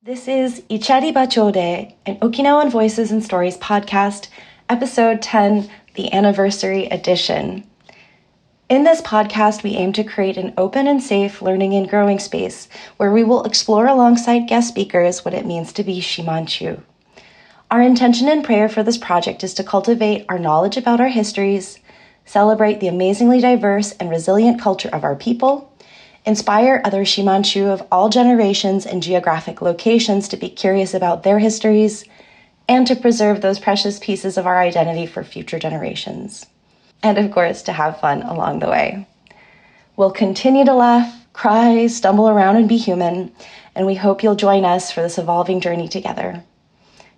This is Ichari Bachode, an Okinawan Voices and Stories podcast, episode 10, the anniversary edition. In this podcast, we aim to create an open and safe learning and growing space where we will explore alongside guest speakers what it means to be Shimanchu. Our intention and prayer for this project is to cultivate our knowledge about our histories, celebrate the amazingly diverse and resilient culture of our people, inspire other Shimanchu of all generations and geographic locations to be curious about their histories, and to preserve those precious pieces of our identity for future generations. And of course, to have fun along the way. We'll continue to laugh, cry, stumble around, and be human, and we hope you'll join us for this evolving journey together.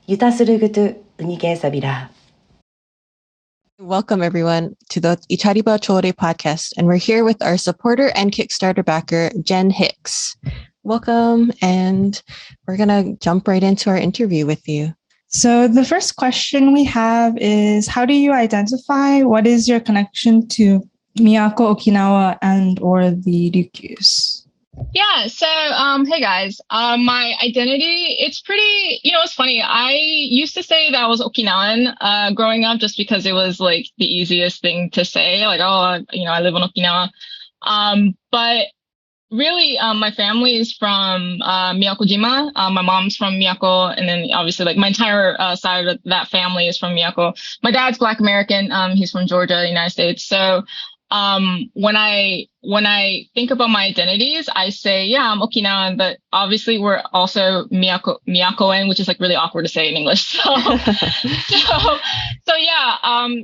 Yuta surugutu unige sabira. Welcome, everyone, to the Ichariba Chore podcast, and we're here with our supporter and Kickstarter backer, Jen Hicks. Welcome, and we're going to jump right into our interview with you. So the first question we have is, how do you identify? What is your connection to Miyako, Okinawa, and or the Ryukyus? Yeah, so hey guys, my identity, it's pretty, it's funny. I used to say that I was Okinawan growing up just because it was like the easiest thing to say, like, oh, I live in Okinawa. But really, my family is from Miyako-jima. My mom's from Miyako, and then obviously like my entire side of that family is from Miyako. My dad's Black American. He's from Georgia, United States. So when I think about my identities, I say, yeah, I'm Okinawan, but obviously we're also Miyakoan, which is like really awkward to say in English. So yeah,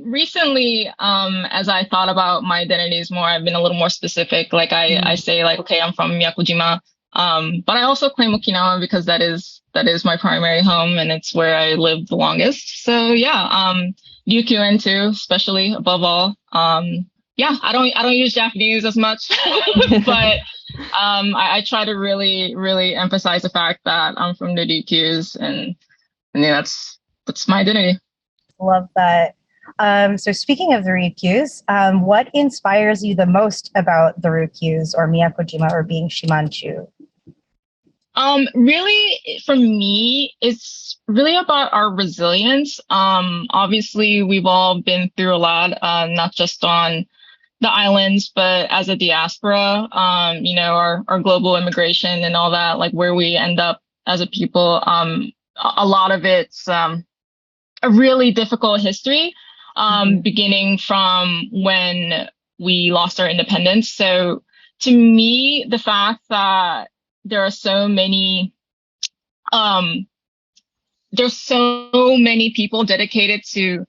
recently, as I thought about my identities more, I've been a little more specific. Like I say like, okay, I'm from Miyako-jima. But I also claim Okinawa because that is my primary home and it's where I lived the longest. So yeah, Ryukyuan too, especially above all. Yeah, I don't use Japanese as much, but I try to really emphasize the fact that I'm from the Ryukyus, and yeah, that's my identity. Love that. So speaking of the Ryukyus, what inspires you the most about the Ryukyus or Miyako-jima or being Shimanchu? Really, for me, it's really about our resilience. Obviously, we've all been through a lot, not just on the islands, but as a diaspora, our global immigration and all that, like where we end up as a people, a lot of it's a really difficult history, beginning from when we lost our independence. So to me, the fact that there are so many people dedicated to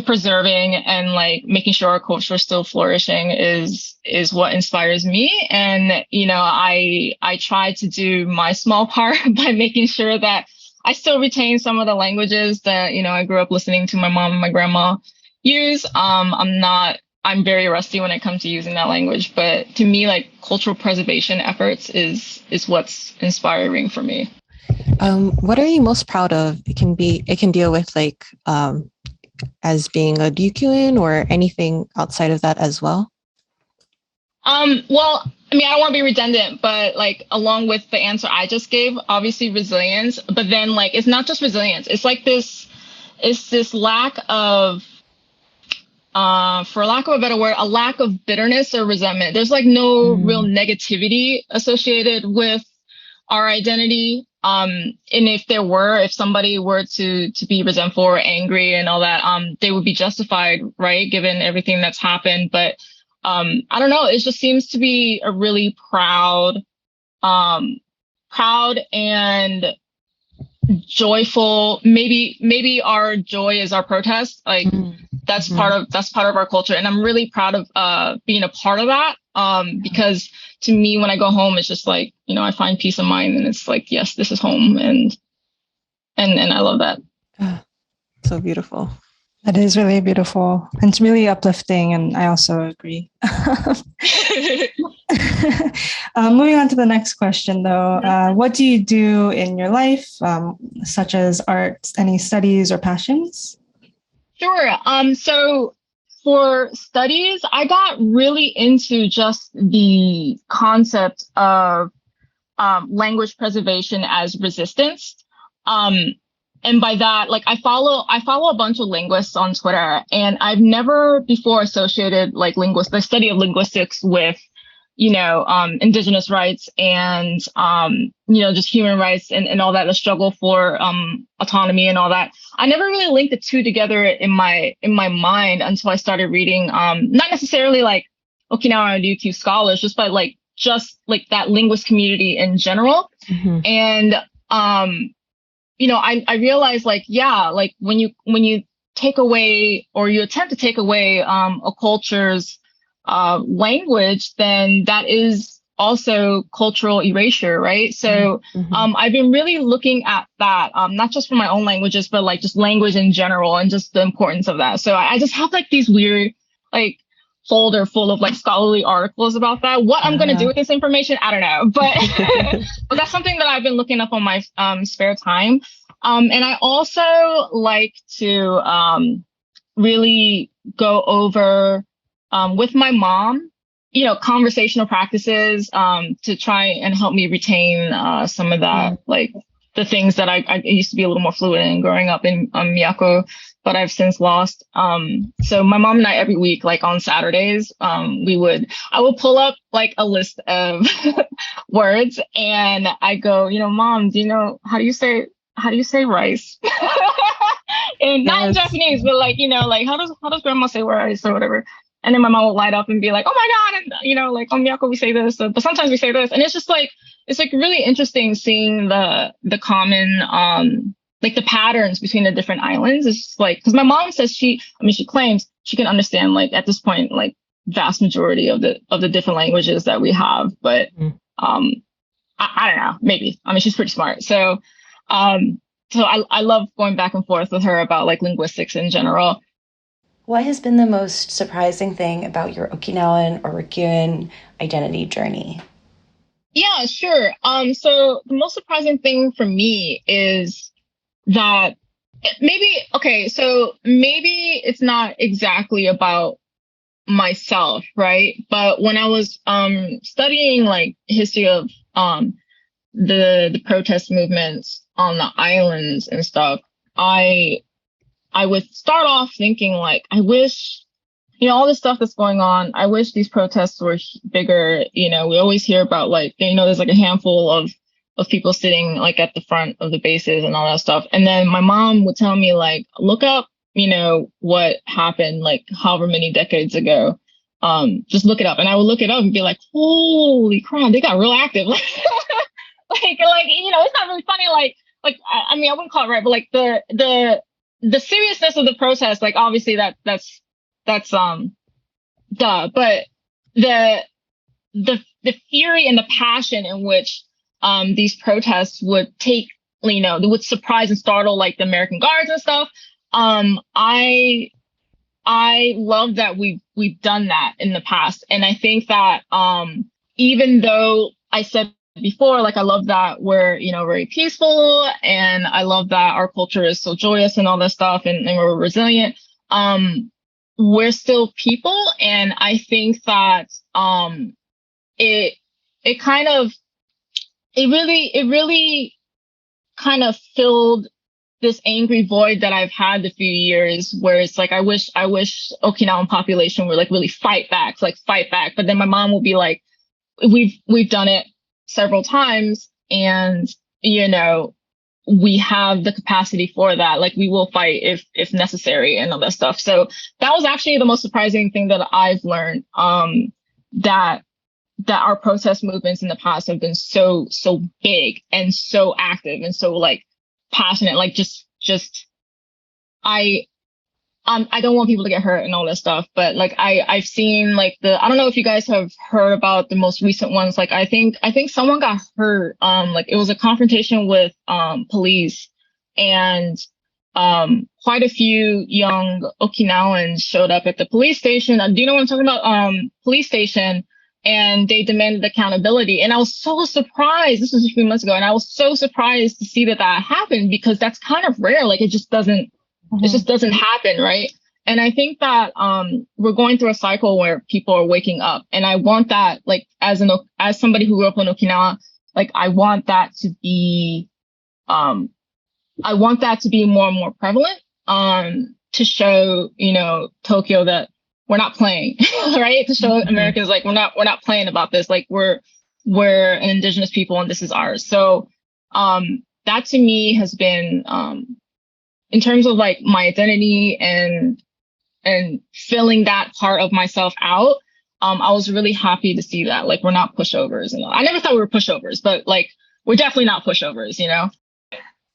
preserving and like making sure our culture is still flourishing is what inspires me. And, I try to do my small part by making sure that I still retain some of the languages that, I grew up listening to my mom and my grandma use. I'm very rusty when it comes to using that language, but to me, like cultural preservation efforts is what's inspiring for me. What are you most proud of? It can deal with like, as being a Ryukyuan or anything outside of that as well? Well, I don't want to be redundant, but like along with the answer I just gave, obviously resilience, but then like it's not just resilience. It's like this lack of for lack of a better word, a lack of bitterness or resentment. There's like no real negativity associated with our identity. And if somebody were to be resentful or angry and all that, they would be justified, right? Given everything that's happened. But, I don't know. It just seems to be a really proud and joyful. Maybe our joy is our protest. Like that's part of our culture. And I'm really proud of, being a part of that. Because to me, when I go home, it's just like, I find peace of mind and it's like, yes, this is home. And I love that. So beautiful. That is really beautiful. And it's really uplifting. And I also agree. Moving on to the next question, though. What do you do in your life, such as art, any studies or passions? Sure. So for studies, I got really into just the concept of language preservation as resistance. And by that, like I follow a bunch of linguists on Twitter, and I've never before associated like the study of linguistics with, indigenous rights and, just human rights and all that, the struggle for autonomy and all that. I never really linked the two together in my mind until I started reading, not necessarily like Okinawa and Ryukyu scholars, just that linguist community in general. Mm-hmm. And, I realized like when you take away or you attempt to take away a culture's language, then that is also cultural erasure, right? So I've been really looking at that, not just for my own languages, but like just language in general and just the importance of that. So I just have like these weird like folder full of like scholarly articles about that. What I'm going to do with this information, I don't know, but but that's something that I've been looking up on my spare time. And I also like to really go over with my mom, conversational practices to try and help me retain some of that, like the things that I used to be a little more fluent in growing up in Miyako, but I've since lost. So my mom and I every week, like on Saturdays, I will pull up like a list of words and I go, Mom, do you know, how do you say rice? And not in Japanese, but like, like how does grandma say rice or whatever? And then my mom will light up and be like, oh my God, and like on Miyako we say this, but sometimes we say this. And it's just like, it's like really interesting seeing the common, like the patterns between the different islands. It's just like, because my mom says she claims she can understand like at this point, like vast majority of the different languages that we have. But I don't know, maybe. I mean, she's pretty smart. So I love going back and forth with her about like linguistics in general. What has been the most surprising thing about your Okinawan or Ryukyuan identity journey? Yeah, sure. So the most surprising thing for me is that maybe it's not exactly about myself, right? But when I was studying like history of the protest movements on the islands and stuff, I would start off thinking like, I wish, all this stuff that's going on, I wish these protests were bigger. We always hear about like, there's like a handful of people sitting like at the front of the bases and all that stuff. And then my mom would tell me like, look up, what happened like however many decades ago. Just look it up. And I would look it up and be like, holy crap, they got real active. like, it's not really funny. I mean, I wouldn't call it right, but like the seriousness of the protest, like obviously that's duh, but the fury and the passion in which these protests would take, they would surprise and startle like the American Guards and stuff. I love that we've done that in the past, and I think that even though I said before, like I love that we're very peaceful, and I love that our culture is so joyous and all that stuff, and we're resilient. We're still people, and I think that it really kind of filled this angry void that I've had the few years, where it's like I wish Okinawan population were like really fight back. But then my mom will be like, we've done it several times, and we have the capacity for that. Like we will fight if necessary and all that stuff. So that was actually the most surprising thing that I've learned, that our protest movements in the past have been so big and so active and so like passionate. Like just I don't want people to get hurt and all that stuff, but like I've seen like I don't know if you guys have heard about the most recent ones. Like I think someone got hurt. Like it was a confrontation with police, and quite a few young Okinawans showed up at the police station. Do you know what I'm talking about? Police station, and they demanded accountability. And I was so surprised. This was a few months ago, and I was so surprised to see that happened, because that's kind of rare. Like it just doesn't happen, right? And I think that we're going through a cycle where people are waking up, and I want that, like as somebody who grew up in Okinawa, like I want that to be more and more prevalent, to show, Tokyo that we're not playing, right? To show Americans like we're not playing about this. Like we're an indigenous people and this is ours. So that to me has been, in terms of like my identity and filling that part of myself out. I was really happy to see that, like, we're not pushovers. And I never thought we were pushovers, but like, we're definitely not pushovers,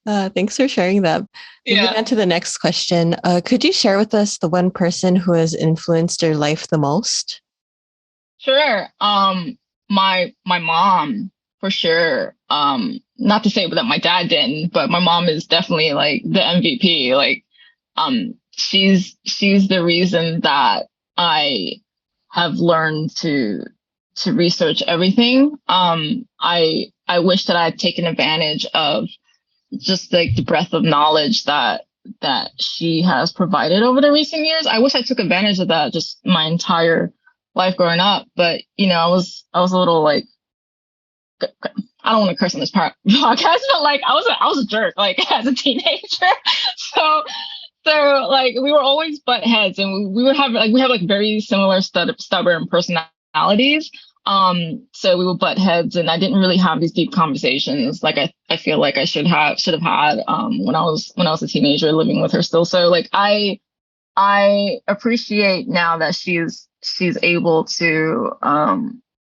Thanks for sharing that. Moving on to the next question. Could you share with us the one person who has influenced your life the most? Sure. My mom, for sure. Not to say that my dad didn't, but my mom is definitely like the MVP. Like, she's the reason that I have learned to research everything. I wish that I had taken advantage of just like the breadth of knowledge that she has provided over the recent years. I wish I took advantage of that just my entire life growing up. But I was a little like, I don't want to curse on this podcast, but like I was a jerk like as a teenager. So like we were always butt heads, and we have like very similar stubborn personalities. So we would butt heads, and I didn't really have these deep conversations like I feel like I should have had when I was a teenager living with her still. So like I appreciate now that she's able to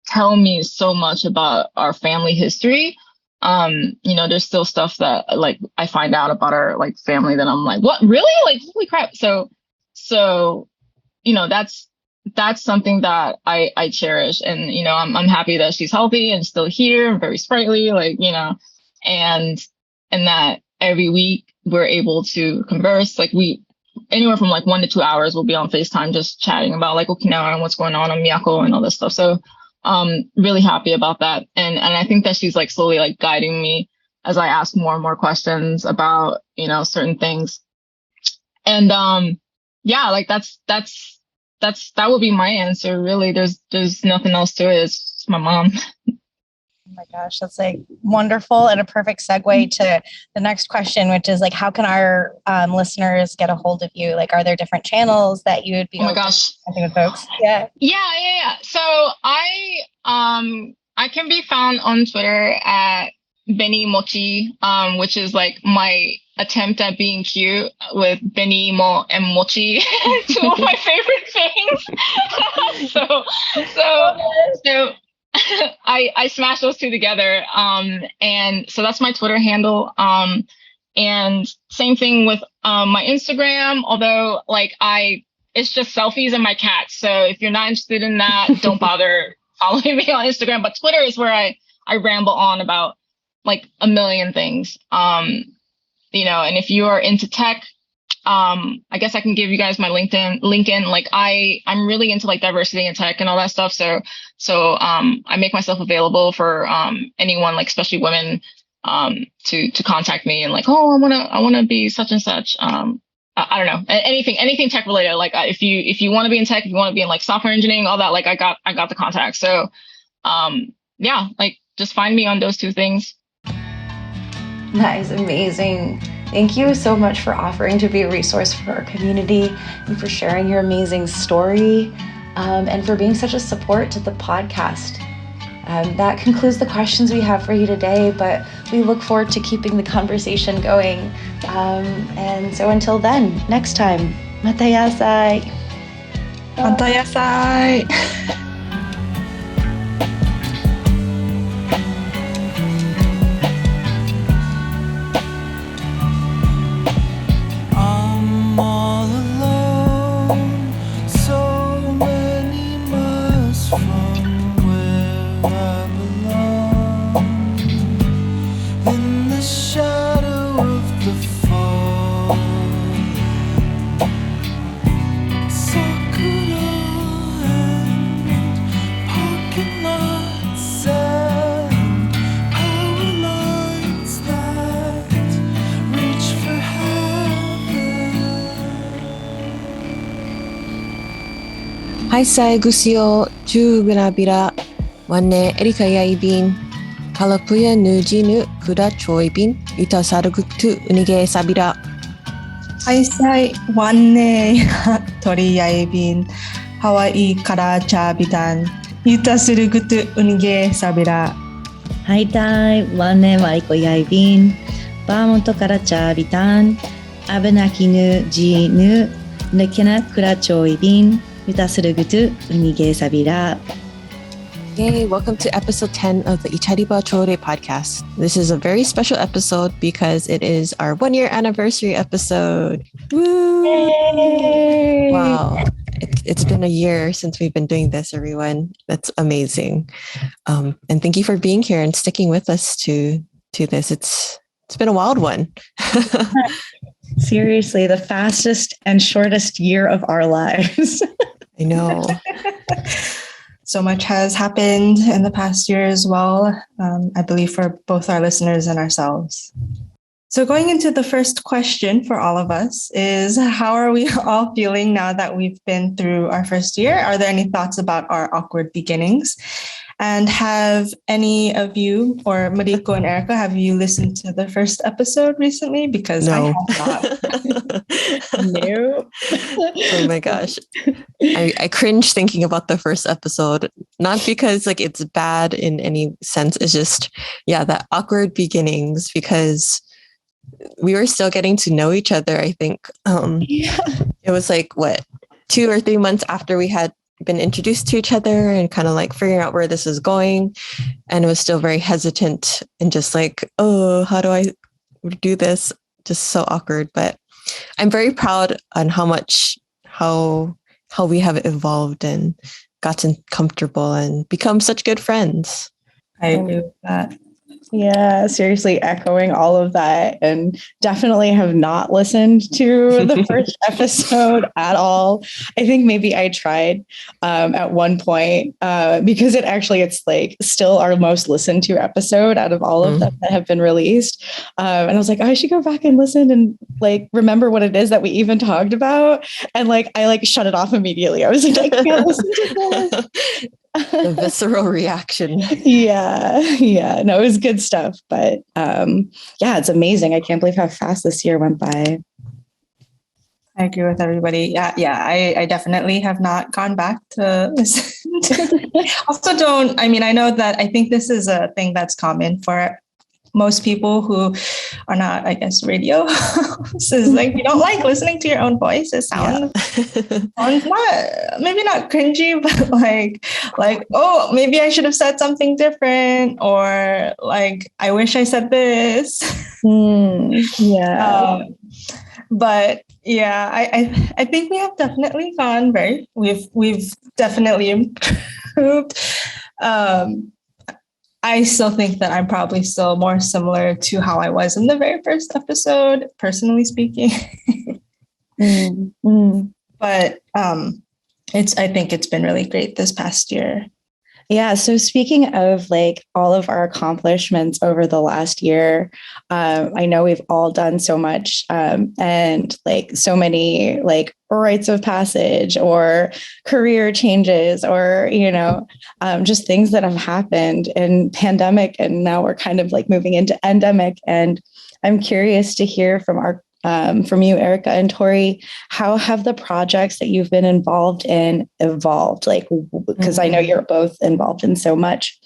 tell me so much about our family history. There's still stuff that like I find out about our like family that I'm like, what, really? Like, holy crap. So that's something that I cherish. And, I'm happy that she's healthy and still here and very sprightly, like, and that every week we're able to converse. Like anywhere from like 1 to 2 hours, we'll be on FaceTime, just chatting about like Okinawa and what's going on Miyako and all this stuff. So really happy about that. And I think that she's like slowly like guiding me as I ask more and more questions about, certain things. And like that would be my answer. Really, there's nothing else to it. It's just my mom. Oh my gosh, that's like wonderful and a perfect segue to the next question, which is like, how can our listeners get a hold of you? Like, are there different channels that you would be? Oh my gosh, with folks? Yeah. So I can be found on Twitter at Benny Mochi, which is like my attempt at being cute with Benny Mo and Mochi, two of my favorite things. so I smashed those two together. And so that's my Twitter handle. And same thing with my Instagram, although like it's just selfies and my cats. So if you're not interested in that, don't bother following me on Instagram. But Twitter is where I ramble on about like a million things. And if you are into tech, I guess I can give you guys my LinkedIn. Like I'm really into like diversity in tech and all that stuff. So I make myself available for anyone, like especially women, to contact me and like, oh, I wanna be such and such. I don't know, anything tech related. Like if you want to be in tech, if you want to be in like software engineering, all that, like I got the contact. So like just find me on those two things. That is amazing. Thank you so much for offering to be a resource for our community and for sharing your amazing story, and for being such a support to the podcast. That concludes the questions we have for you today, but we look forward to keeping the conversation going. And so until then, next time, matayasai. Matayasai. Hai sai gusio ju bira bira wanne erika yaibin Kalapuya nu jinu kuda choibin uta saruguktu unige sabira. Aisai wanne toriyaibin Hawaii kara chabitan Yuta surugutu unige sabira. Haitai wanne waiko yaibin Bamonto kara chabitan Abenakinu jinu nekena kura choibin Yuta surugutu unige sabira. Yay, welcome to episode 10 of the Ichariba Chore podcast. This is a very special episode because it is our 1-year anniversary episode. Woo! Yay! Wow. It's been a year since we've been doing this, everyone. That's amazing. And thank you for being here and sticking with us to this. It's been a wild one. Seriously, the fastest and shortest year of our lives. I know. So much has happened in the past year as well, I believe for both our listeners and ourselves. So going into the first question for all of us is, how are we all feeling now that we've been through our first year? Are there any thoughts about our awkward beginnings? And have any of you, or Mariko and Erica, have you listened to the first episode recently? Because No. I have not. Nope. Oh my gosh. I cringe thinking about the first episode, not because like it's bad in any sense. It's just, that awkward beginnings, because we were still getting to know each other. I think it was like 2 or 3 months after we had been introduced to each other and kind of like figuring out where this is going. And it was still very hesitant and just like, oh, how do I do this? Just so awkward. But I'm very proud on how we have evolved and gotten comfortable and become such good friends. I agree with that. Yeah, seriously, echoing all of that, and definitely have not listened to the first episode at all. I think maybe I tried at one point because it's like still our most listened to episode out of all of them that have been released. And I was like, I should go back and listen and like remember what it is that we even talked about. And like I like shut it off immediately. I was like, I can't listen to this. The visceral reaction. Yeah. No, it was good stuff. But it's amazing. I can't believe how fast this year went by. I agree with everybody. Yeah. I definitely have not gone back to listen to. Also I know that I think this is a thing that's common for most people who are not, I guess, radio hosts. Is like, you don't like listening to your own voice. It sounds maybe not cringy, but like, oh, maybe I should have said something different, or like, I wish I said this. But I think we have definitely we've definitely improved. I still think that I'm probably still more similar to how I was in the very first episode, personally speaking. But I think it's been really great this past year. Yeah. So speaking of like all of our accomplishments over the last year, I know we've all done so much and like so many like rites of passage or career changes or, just things that have happened in pandemic. And now we're kind of like moving into endemic. And I'm curious to hear from you, Erica and Tori, how have the projects that you've been involved in evolved? Like, because I know you're both involved in so much.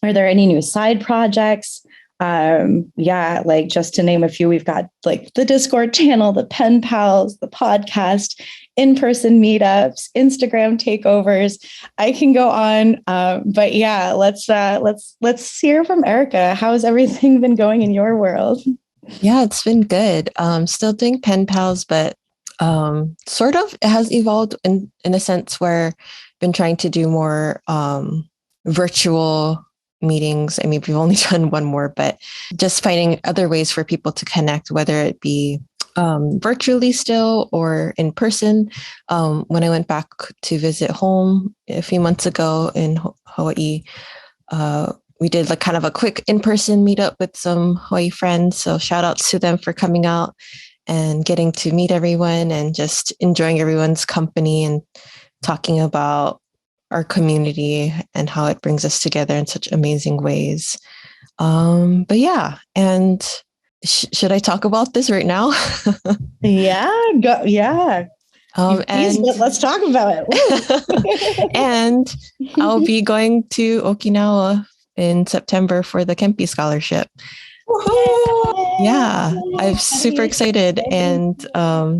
Are there any new side projects? Like just to name a few, we've got like the Discord channel, the Pen Pals, the podcast, in-person meetups, Instagram takeovers. I can go on, but let's hear from Erica. How has everything been going in your world? Yeah, it's been good. Still doing Pen Pals, but sort of it has evolved in a sense where I've been trying to do more virtual meetings. I mean, we've only done one more, but just finding other ways for people to connect, whether it be virtually still or in person. When I went back to visit home a few months ago in Hawaii, we did like kind of a quick in-person meetup with some Hawaii friends. So shout outs to them for coming out and getting to meet everyone and just enjoying everyone's company and talking about our community and how it brings us together in such amazing ways. But yeah, and should I talk about this right now? Yeah, go, yeah. And Let's talk about it. and I'll be going to Okinawa in September for the Kempe Scholarship. Yeah, I'm super excited and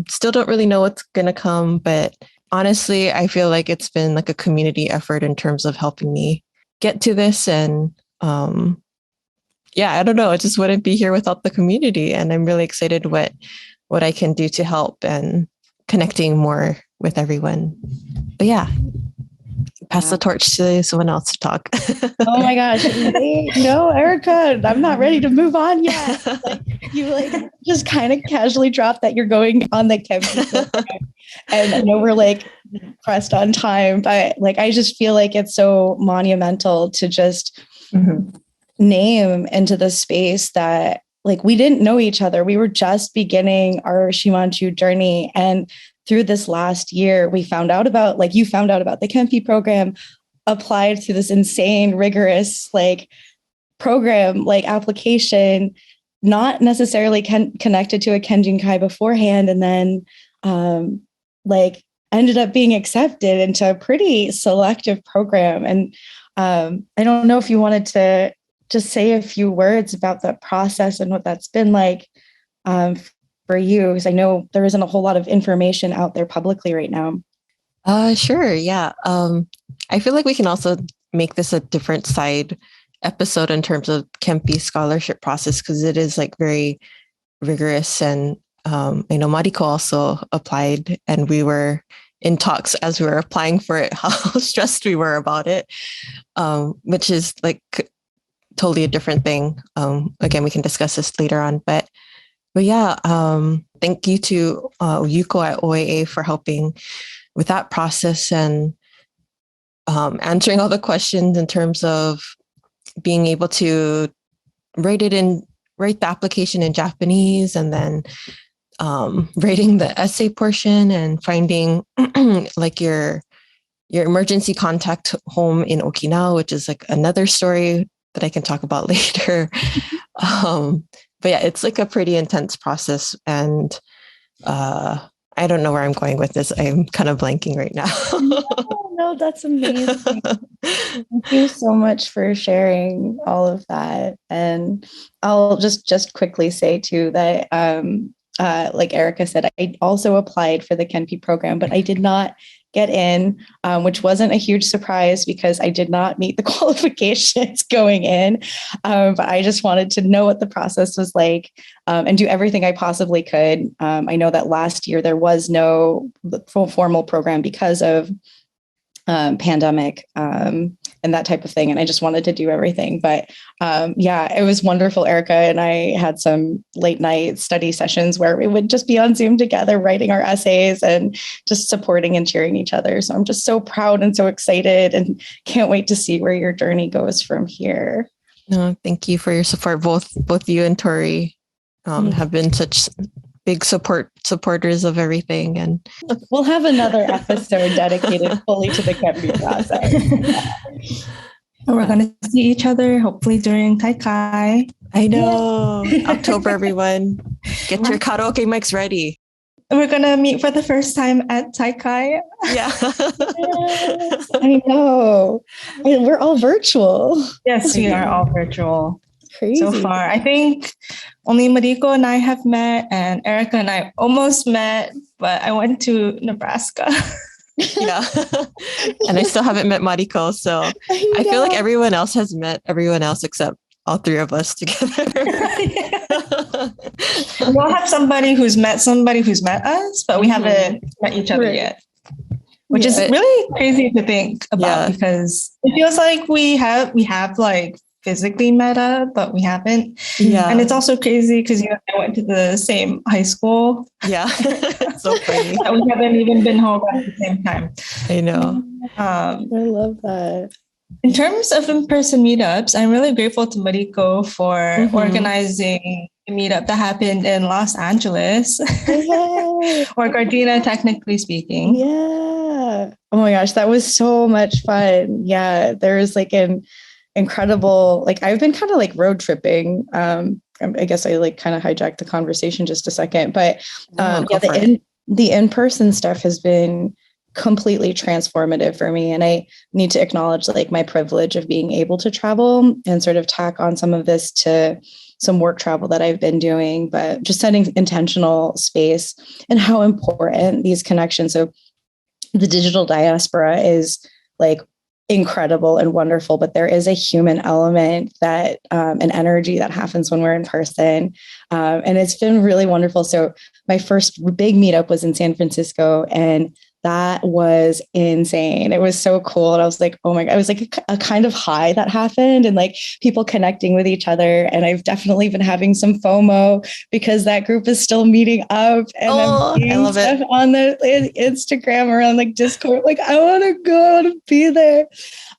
still don't really know what's going to come. But honestly, I feel like it's been like a community effort in terms of helping me get to this. And yeah, I don't know. I just wouldn't be here without the community. And I'm really excited what I can do to help and connecting more with everyone. But yeah, pass the torch to someone else to talk. Oh my gosh. No, Erica, I'm not ready to move on yet. Like, you like just kind of casually dropped that you're going on the campus program. And I know we're like pressed on time, but like I just feel like it's so monumental to just name into the space that like we didn't know each other. We were just beginning our Shimanju journey. And through this last year, we found out about, like you found out about the Kempe program, applied to this insane, rigorous like program, like application, not necessarily connected to a Kenjinkai beforehand. And then like ended up being accepted into a pretty selective program. And I don't know if you wanted to just say a few words about the process and what that's been like for you, because I know there isn't a whole lot of information out there publicly right now. Sure. Yeah. I feel like we can also make this a different side episode in terms of Kempe scholarship process, because it is like very rigorous. And I know Mariko also applied, and we were in talks as we were applying for it, how stressed we were about it, which is like totally a different thing. Again, we can discuss this later on, but yeah, thank you to Yuko at OAA for helping with that process and answering all the questions in terms of being able to write the application in Japanese, and then writing the essay portion and finding like your emergency contact home in Okinawa, which is like another story that I can talk about later. But yeah, it's like a pretty intense process, and I don't know where I'm going with this. I'm kind of blanking right now. No, that's amazing. Thank you so much for sharing all of that. And I'll just quickly say too that like Erica said, I also applied for the Kempe program, but I did not get in, which wasn't a huge surprise because I did not meet the qualifications going in. But I just wanted to know what the process was like and do everything I possibly could. I know that last year there was no full formal program because of pandemic and that type of thing. And I just wanted to do everything. But yeah, it was wonderful. Erica and I had some late night study sessions where we would just be on Zoom together, writing our essays and just supporting and cheering each other. So I'm just so proud and so excited and can't wait to see where your journey goes from here. No, thank you for your support. Both you and Tori have been such big supporters of everything, and we'll have another episode dedicated fully to the Kempe process. We're going to see each other hopefully during Taikai. I know. October, everyone. Get your karaoke mics ready. We're going to meet for the first time at Taikai. Yeah. Yes, I know. And we're all virtual. Yes, we are all virtual. Crazy. So far. I think only Mariko and I have met, and Erica and I almost met, but I went to Nebraska. Yeah. And I still haven't met Mariko, so I feel like everyone else has met everyone else except all three of us together. We'll have somebody who's met us, but we haven't met each other yet. Which is really crazy to think about because it feels like we have like physically met up, but we haven't. Yeah. And it's also crazy because I went to the same high school. Yeah. So funny. We haven't even been home at the same time. I know. I love that. In terms of in-person meetups, I'm really grateful to Mariko for organizing a meetup that happened in Los Angeles. Or Gardena, technically speaking. Yeah. Oh my gosh, that was so much fun. Yeah. There was like incredible. Like I've been kind of like road tripping. I guess I like kind of hijacked the conversation just a second, but the in-person stuff has been completely transformative for me. And I need to acknowledge like my privilege of being able to travel and sort of tack on some of this to some work travel that I've been doing, but just setting intentional space and how important these connections. So the digital diaspora is like incredible and wonderful, but there is a human element that an energy that happens when we're in person. And it's been really wonderful. So my first big meetup was in San Francisco, and that was insane. It was so cool. And I was like, oh my God, it was like a kind of high that happened and like people connecting with each other. And I've definitely been having some FOMO because that group is still meeting up. And I'm seeing stuff on the Instagram or on like Discord. Like, I want to go, I want to be there.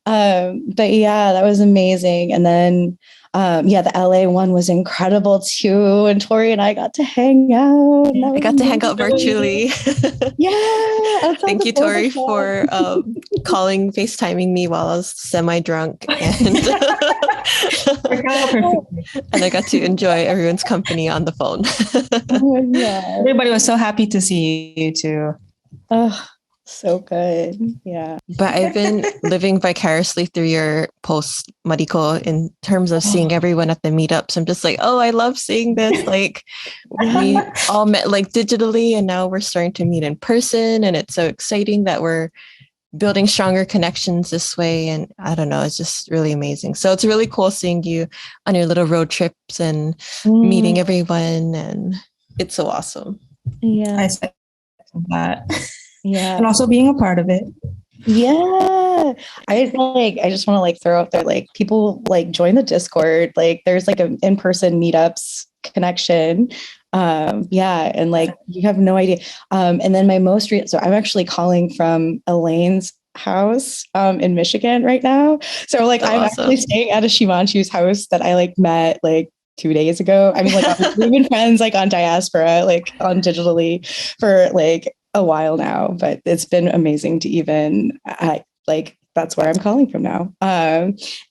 But yeah, that was amazing. And then the LA one was incredible too. And Tori and I got to hang out. I got to hang out virtually. Yeah. Thank you, Tori, for calling, FaceTiming me while I was semi-drunk. And I got to enjoy everyone's company on the phone. Everybody was so happy to see you too. Oh, so good. Yeah. But I've been living vicariously through your post, Mariko, in terms of seeing everyone at the meetups. I'm just like, oh, I love seeing this. Like we all met like digitally and now we're starting to meet in person. And it's so exciting that we're building stronger connections this way. And I don't know, it's just really amazing. So it's really cool seeing you on your little road trips and meeting everyone. And it's so awesome. Yeah. I second that. Yeah. And also being a part of it. Yeah. I just want to like throw out there, like people like join the Discord. Like there's like an in-person meetups connection. And like you have no idea. And then my so I'm actually calling from Elaine's house in Michigan right now. So like I'm actually staying at a Shimanshu's house that I like met like 2 days ago. I mean, like we've been friends like on Diaspora, like on digitally for like a while now, but it's been amazing to even that's where I'm calling from now.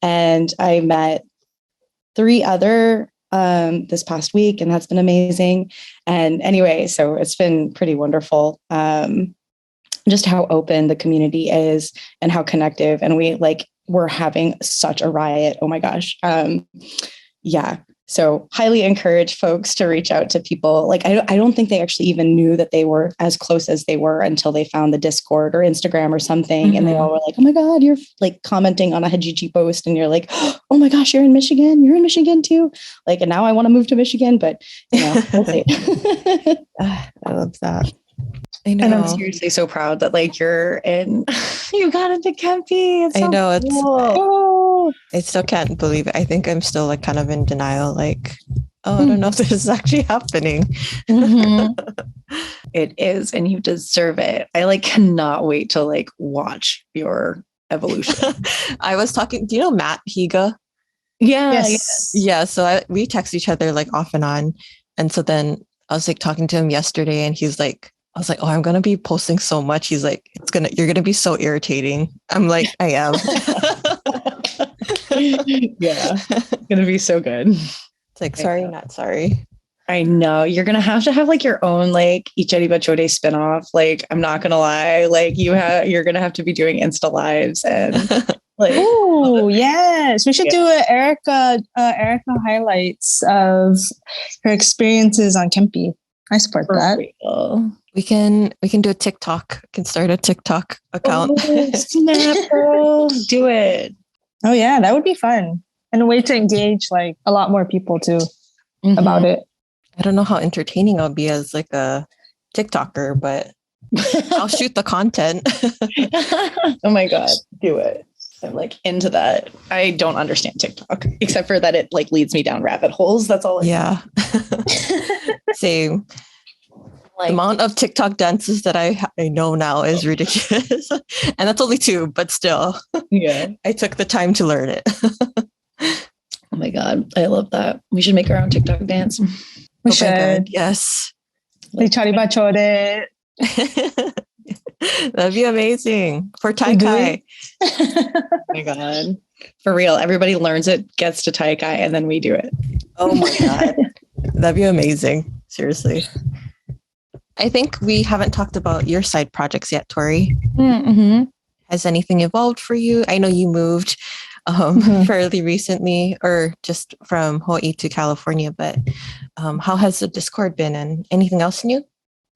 And I met 3 other this past week, and that's been amazing. And anyway, so it's been pretty wonderful. Just how open the community is and how connective, and we're having such a riot. Oh my gosh. So highly encourage folks to reach out to people. Like, I don't think they actually even knew that they were as close as they were until they found the Discord or Instagram or something. Mm-hmm. And they all were like, oh my God, you're like commenting on a Hajiji post. And you're like, oh my gosh, you're in Michigan. You're in Michigan too. Like, and now I want to move to Michigan, but you know, we'll see. I love that. I know. And I'm seriously so proud that like you got into Kempe. It's so I know. cool. I still can't believe it. I think I'm still like kind of in denial. Like, I don't know if this is actually happening. Mm-hmm. It is, and you deserve it. I like cannot wait to like watch your evolution. I was talking. Do you know Matt Higa? Yeah. Yes. Yeah. So we text each other like off and on, and so then I was like talking to him yesterday, and he's like, I was like, oh, I'm going to be posting so much. He's like, you're going to be so irritating. I'm like, I am. Yeah. It's going to be so good. It's like, sorry, not sorry. I know. You're going to have like your own like Ichari Bachode spinoff. Like, I'm not going to lie. Like you're going to have to be doing Insta lives and like. Oh, yes. We should do an Erica highlights of her experiences on Kempe. I support that. Real. We can do a TikTok. We can start a TikTok account. Oh, snap, girl. Do it. Oh yeah, that would be fun. And a way to engage like a lot more people too about it. I don't know how entertaining I'll be as like a TikToker, but I'll shoot the content. Oh my God, do it. I'm like into that. I don't understand TikTok except for that it like leads me down rabbit holes. That's all. Yeah. Same. Like, the amount of TikTok dances that I know now is ridiculous. And that's only 2, but still. Yeah. I took the time to learn it. Oh my God. I love that. We should make our own TikTok dance. We should. Yes. Ichari Bachode. That'd be amazing for Do Taikai. Oh my God. For real. Everybody learns it, gets to Taikai, and then we do it. Oh my God. That'd be amazing. Seriously. I think we haven't talked about your side projects yet, Tori. Mm-hmm. Has anything evolved for you? I know you moved fairly recently or just from Hawaii to California, but how has the Discord been and anything else new?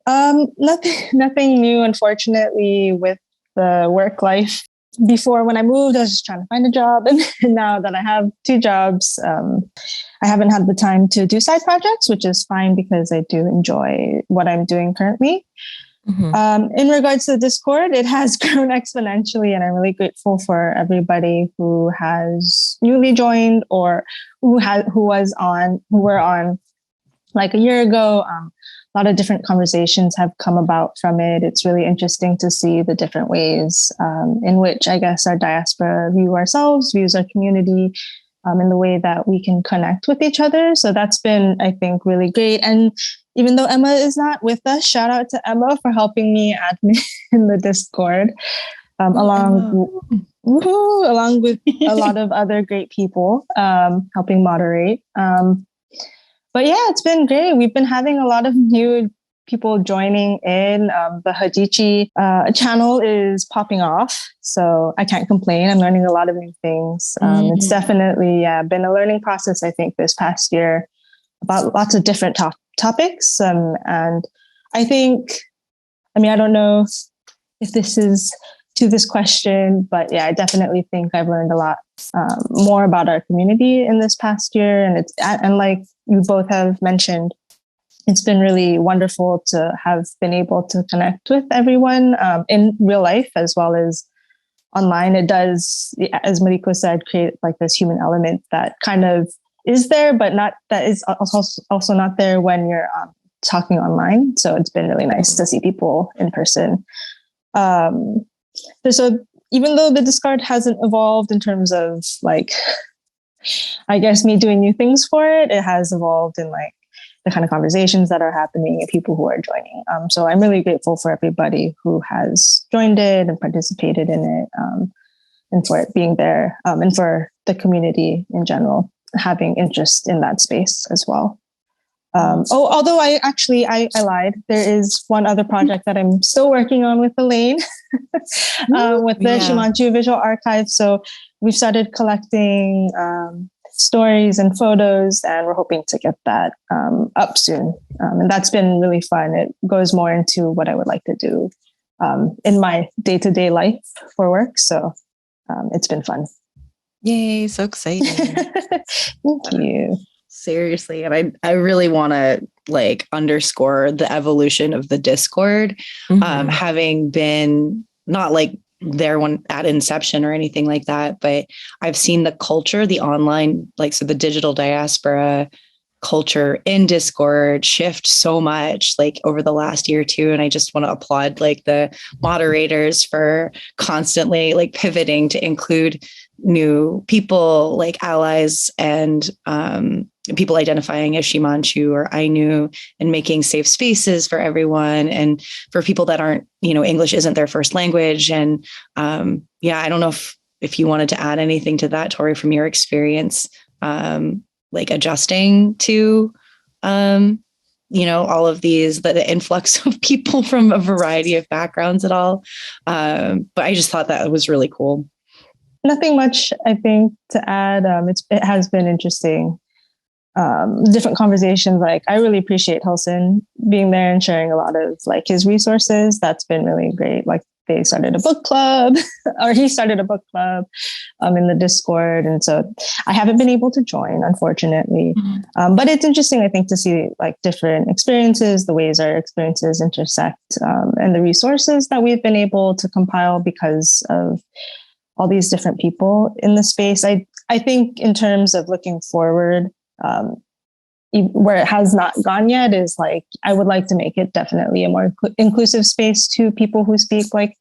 Nothing new, unfortunately, with the work life. Before, when I moved, I was just trying to find a job. And now that I have 2 jobs, I haven't had the time to do side projects, which is fine because I do enjoy what I'm doing currently. In regards to the Discord, it has grown exponentially, and I'm really grateful for everybody who has newly joined or who were on like a year ago. A lot of different conversations have come about from it. It's really interesting to see the different ways in which I guess our diaspora views our community, in the way that we can connect with each other. So that's been, I think, really great. And even though Emma is not with us, shout out to Emma for helping me admin in the Discord, along with a lot of other great people helping moderate. But yeah, it's been great. We've been having a lot of new people joining in. The Hadichi channel is popping off, so I can't complain. I'm learning a lot of new things. It's definitely been a learning process, I think, this past year about lots of different topics. And I think, I don't know if this is to this question, but yeah, I definitely think I've learned a lot more about our community in this past year. And like you both have mentioned, it's been really wonderful to have been able to connect with everyone in real life as well as online. It does, as Mariko said, create like this human element that kind of is there, but not that is also not there when you're talking online. So it's been really nice to see people in person. So even though the Discord hasn't evolved in terms of like, I guess me doing new things for it, it has evolved in like the kind of conversations that are happening and people who are joining. So I'm really grateful for everybody who has joined it and participated in it, and for it being there, and for the community in general having interest in that space as well. Although I lied. There is one other project that I'm still working on with Elaine, with the Shimanchu Visual Archive. So we've started collecting stories and photos, and we're hoping to get that up soon. And that's been really fun. It goes more into what I would like to do in my day-to-day life for work. So it's been fun. Yay, so exciting. Thank you. Seriously. And I really want to like underscore the evolution of the Discord, having been not like there when at inception or anything like that, but I've seen the culture, the online, like, so the digital diaspora culture in Discord shift so much like over the last year or two. And I just want to applaud like the moderators for constantly like pivoting to include new people, like allies and people identifying as Shimanchu or Ainu, and making safe spaces for everyone. And for people that aren't, English isn't their first language. And I don't know if you wanted to add anything to that, Tori, from your experience, like adjusting to, all of the influx of people from a variety of backgrounds at all. But I just thought that was really cool. Nothing much, I think, to add. It has been interesting. Different conversations. Like, I really appreciate Hilson being there and sharing a lot of like his resources. That's been really great. Like, they started a book club, or he started a book club in the Discord. And so I haven't been able to join, unfortunately. But it's interesting, I think, to see like different experiences, the ways our experiences intersect, and the resources that we've been able to compile because of all these different people in the space. I think in terms of looking forward, where it has not gone yet is like, I would like to make it definitely a more inclusive space to people who speak like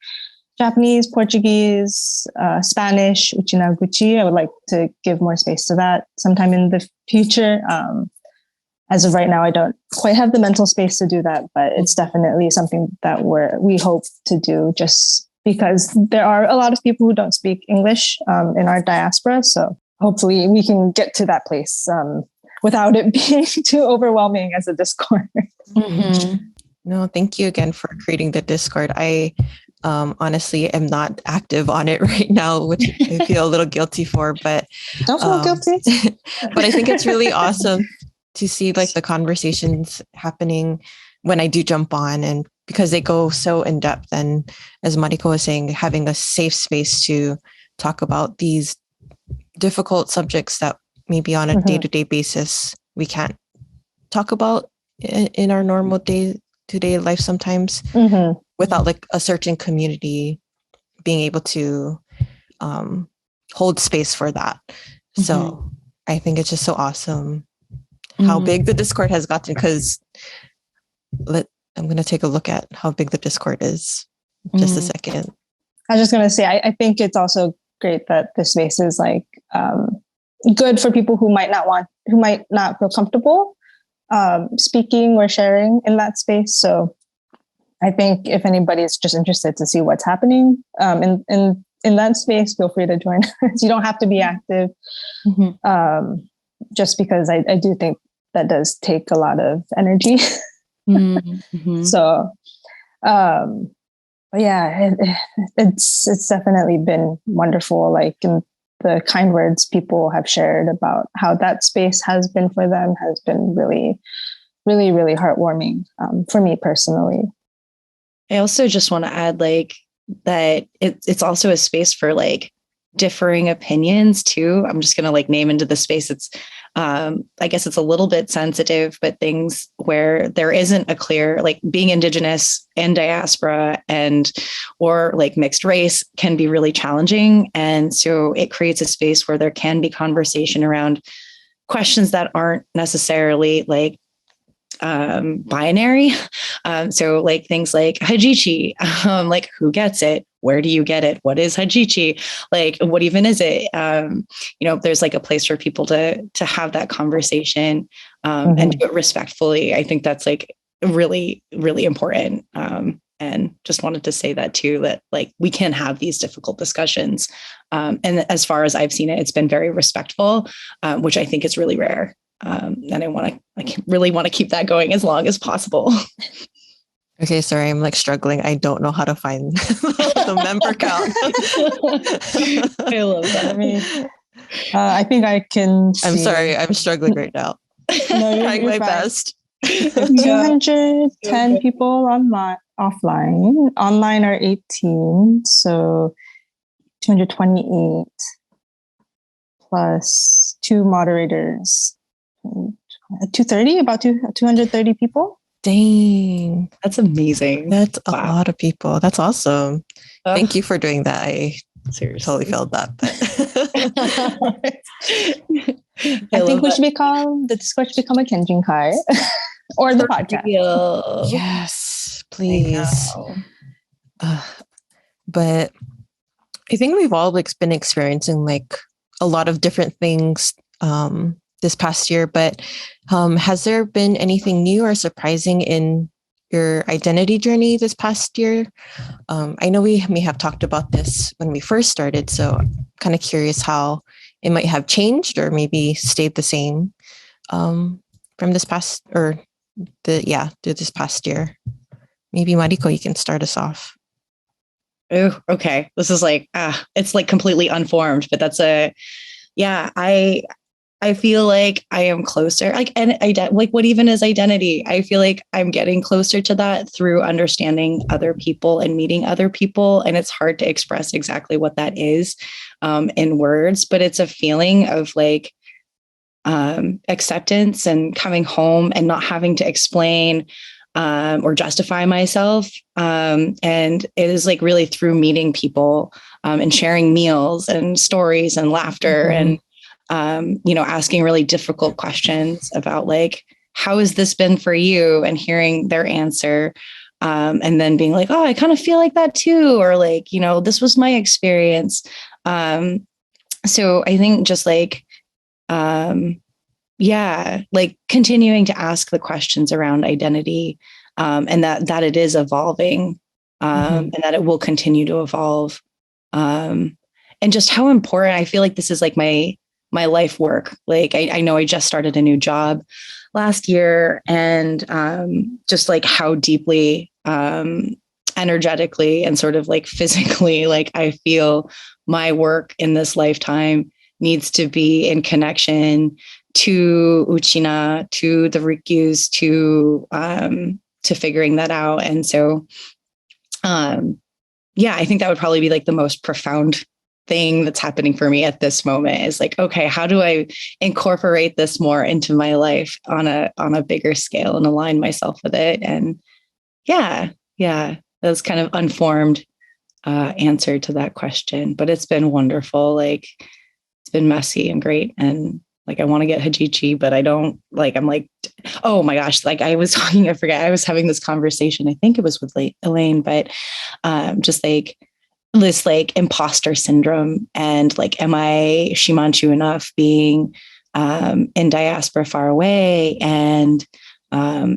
Japanese, Portuguese, Spanish, Uchinaguchi. I would like to give more space to that sometime in the future. as of right now, I don't quite have the mental space to do that, but it's definitely something that we hope to do, just because there are a lot of people who don't speak English in our diaspora. So hopefully we can get to that place without it being too overwhelming as a Discord. Mm-hmm. No, thank you again for creating the Discord. I honestly am not active on it right now, which I feel a little guilty for, but don't feel guilty. But I think it's really awesome to see like the conversations happening when I do jump on, and because they go so in depth, and as Mariko was saying, having a safe space to talk about these difficult subjects that maybe on a day-to-day basis we can't talk about in our normal day-to-day life sometimes, without like a certain community being able to hold space for that. So I think it's just so awesome how big the Discord has gotten, because I'm going to take a look at how big the Discord is just a second. I was just going to say, I think it's also great that the space is like good for people who might not feel comfortable speaking or sharing in that space. So I think if anybody is just interested to see what's happening in that space, feel free to join us. You don't have to be active, just because I do think that does take a lot of energy. So, but yeah, it's definitely been wonderful. Like, in the kind words people have shared about how that space has been for them has been really, really, really heartwarming for me personally. I also just want to add like that it's also a space for like differing opinions too. I'm just going to like name into the space. It's I guess it's a little bit sensitive, but things where there isn't a clear, like being Indigenous and diaspora or like mixed race can be really challenging. And so it creates a space where there can be conversation around questions that aren't necessarily like binary. So like things like Hajichi, like who gets it? Where do you get it? What is Hajichi? Like, what even is it? There's like a place for people to have that conversation and do it respectfully. I think that's like really, really important. And just wanted to say that too, that like we can have these difficult discussions. And as far as I've seen it, it's been very respectful, which I think is really rare. And I really want to keep that going as long as possible. Okay, sorry, I'm like struggling. I don't know how to find the member count. I love that. I think I can. I'm sorry, I'm struggling right now. No, trying my best. 210 people offline. Online are 18, so 228 plus 2 moderators. 230, about 230 people. Dang, that's amazing. That's a lot of people. That's awesome. Thank you for doing that. I totally felt that. I think the Discord should become a Kenjin Kai or the podcast. Yes, please. But I think we've all like been experiencing like a lot of different things this past year, but has there been anything new or surprising in your identity journey this past year? I know we may have talked about this when we first started, so I'm kind of curious how it might have changed or maybe stayed the same from this past through this past year. Maybe Mariko, you can start us off. Oh, okay. This is like, it's like completely unformed, but that's I feel like I am closer, like, and like, what even is identity? I feel like I'm getting closer to that through understanding other people and meeting other people. And it's hard to express exactly what that is in words, but it's a feeling of like acceptance and coming home and not having to explain or justify myself. And it is like really through meeting people and sharing meals and stories and laughter and asking really difficult questions about like, how has this been for you? And hearing their answer. And then being like, oh, I kind of feel like that too. Or like, this was my experience. So I think just like, yeah, like continuing to ask the questions around identity, and that it is evolving, and that it will continue to evolve. And just how important, I feel like this is like my life work. Like I know I just started a new job last year, and just like how deeply energetically and sort of like physically, like I feel my work in this lifetime needs to be in connection to Uchina, to the Rikyus, to figuring that out. And so yeah, I think that would probably be like the most profound thing that's happening for me at this moment is like, okay, how do I incorporate this more into my life on a bigger scale and align myself with it? And yeah, that's kind of unformed answer to that question, but it's been wonderful. Like it's been messy and great. And like, I want to get Hajichi, but I don't like, I'm like, oh my gosh, like I was having this conversation. I think it was with Elaine, but just like this like imposter syndrome and like, am I Shimanchu enough being in diaspora far away? And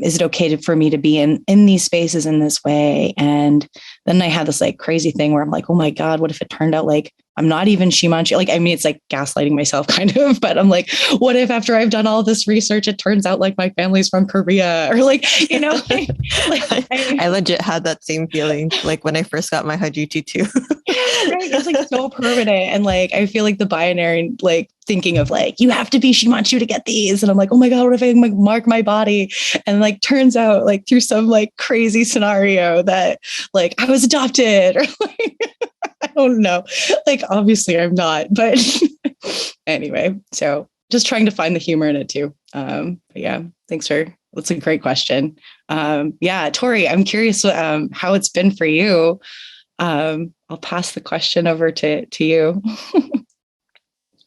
is it okay for me to be in these spaces in this way? And then I had this like crazy thing where I'm like, oh my God, what if it turned out like I'm not even Shimanchu? Like, I mean, it's like gaslighting myself kind of, but I'm like, what if after I've done all this research, it turns out like my family's from Korea or like, you know, I legit had that same feeling like when I first got my Hajichi too. Right? It's like so permanent. And like, I feel like the binary, like thinking of like, you have to be Shimanchu to get these. And I'm like, oh my God, what if I like, mark my body? And like, turns out like through some like crazy scenario that like I was adopted or like, I don't know. Like, obviously I'm not, but anyway, so just trying to find the humor in it too. But yeah, that's a great question. Yeah, Tori, I'm curious how it's been for you. I'll pass the question over to you.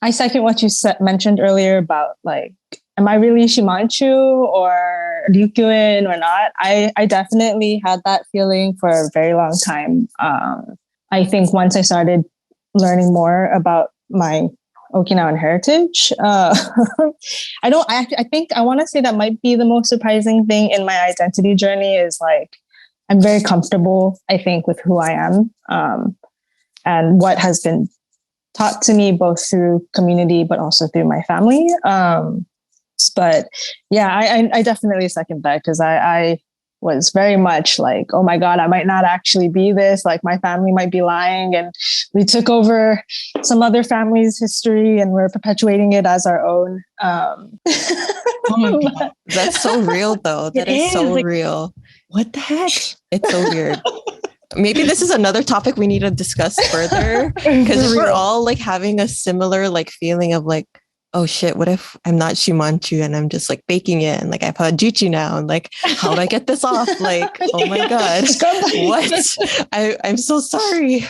I second what you mentioned earlier about like, am I really Shimanchu or Ryukyuin or not? I definitely had that feeling for a very long time. I think once I started learning more about my Okinawan heritage, I think I want to say that might be the most surprising thing in my identity journey is like, I'm very comfortable, I think, with who I am and what has been taught to me both through community, but also through my family. But yeah, I definitely second that because I was very much like, oh my God, I might not actually be this. Like my family might be lying and we took over some other family's history and we're perpetuating it as our own. Oh my God. That's so real though. That is so like, real. What the heck? It's so weird. Maybe this is another topic we need to discuss further because we're all like having a similar like feeling of like, oh shit, what if I'm not Shimanchu and I'm just like baking it and like I've had Juchi now and like, how do I get this off? Like, oh my God, what? I'm so sorry.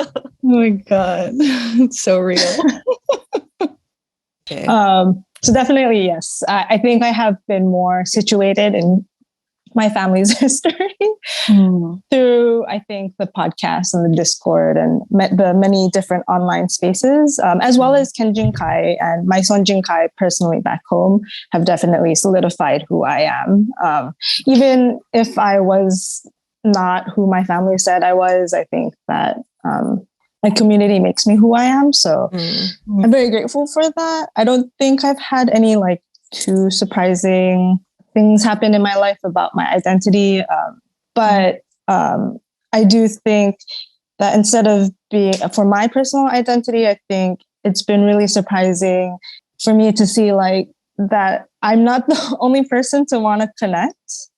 Oh my God, it's so real. Okay. So definitely, yes. I think I have been more situated in my family's history through, I think, the podcast and the Discord and the many different online spaces, as well as Kenjinkai and my Son Jinkai personally back home have definitely solidified who I am. Even if I was not who my family said I was, I think that my community makes me who I am. So I'm very grateful for that. I don't think I've had any like too surprising things happen in my life about my identity. But I do think that instead of being for my personal identity, I think it's been really surprising for me to see like that I'm not the only person to want to connect.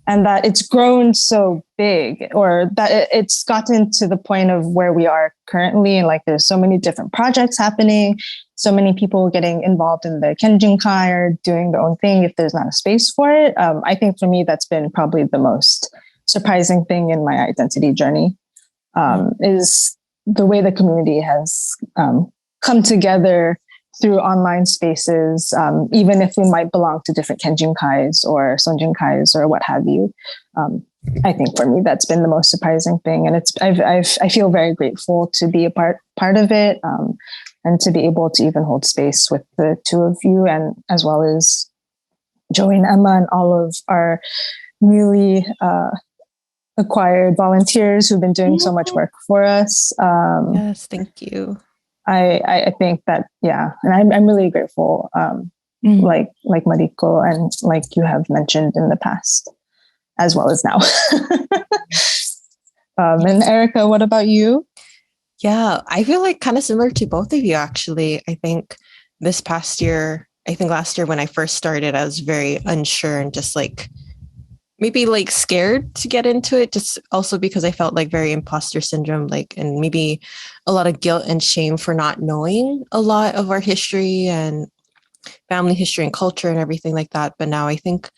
And that it's grown so big or that it's gotten to the point of where we are currently. And like, there's so many different projects happening, so many people getting involved in the Kenjinkai or doing their own thing if there's not a space for it. I think for me, that's been probably the most surprising thing in my identity journey is the way the community has come together through online spaces, even if we might belong to different Kenjinkais or Sonjinkais or what have you. I think for me, that's been the most surprising thing. And I feel very grateful to be a part of it. and to be able to even hold space with the two of you, and as well as Joey and Emma and all of our newly acquired volunteers who've been doing so much work for us. Yes, thank you. I think that, yeah, and I'm really grateful, like Mariko and like you have mentioned in the past, as well as now. And Erica, what about you? Yeah, I feel like kind of similar to both of you, actually. I think this past year, I think last year when I first started, I was very unsure and just like maybe like scared to get into it, just also because I felt like very imposter syndrome, like, and maybe a lot of guilt and shame for not knowing a lot of our history and family history and culture and everything like that. But now I think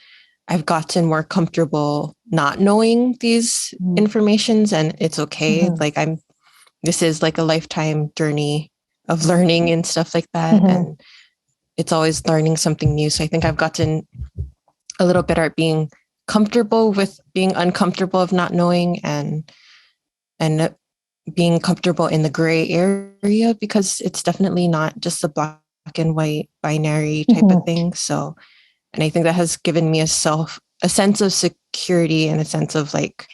I've gotten more comfortable not knowing these informations, and it's okay. Like this is like a lifetime journey of learning and stuff like that. And it's always learning something new. So I think I've gotten a little better at being comfortable with being uncomfortable of not knowing, and being comfortable in the gray area, because it's definitely not just a black and white binary type of thing. So, and I think that has given me a sense of security and a sense of like,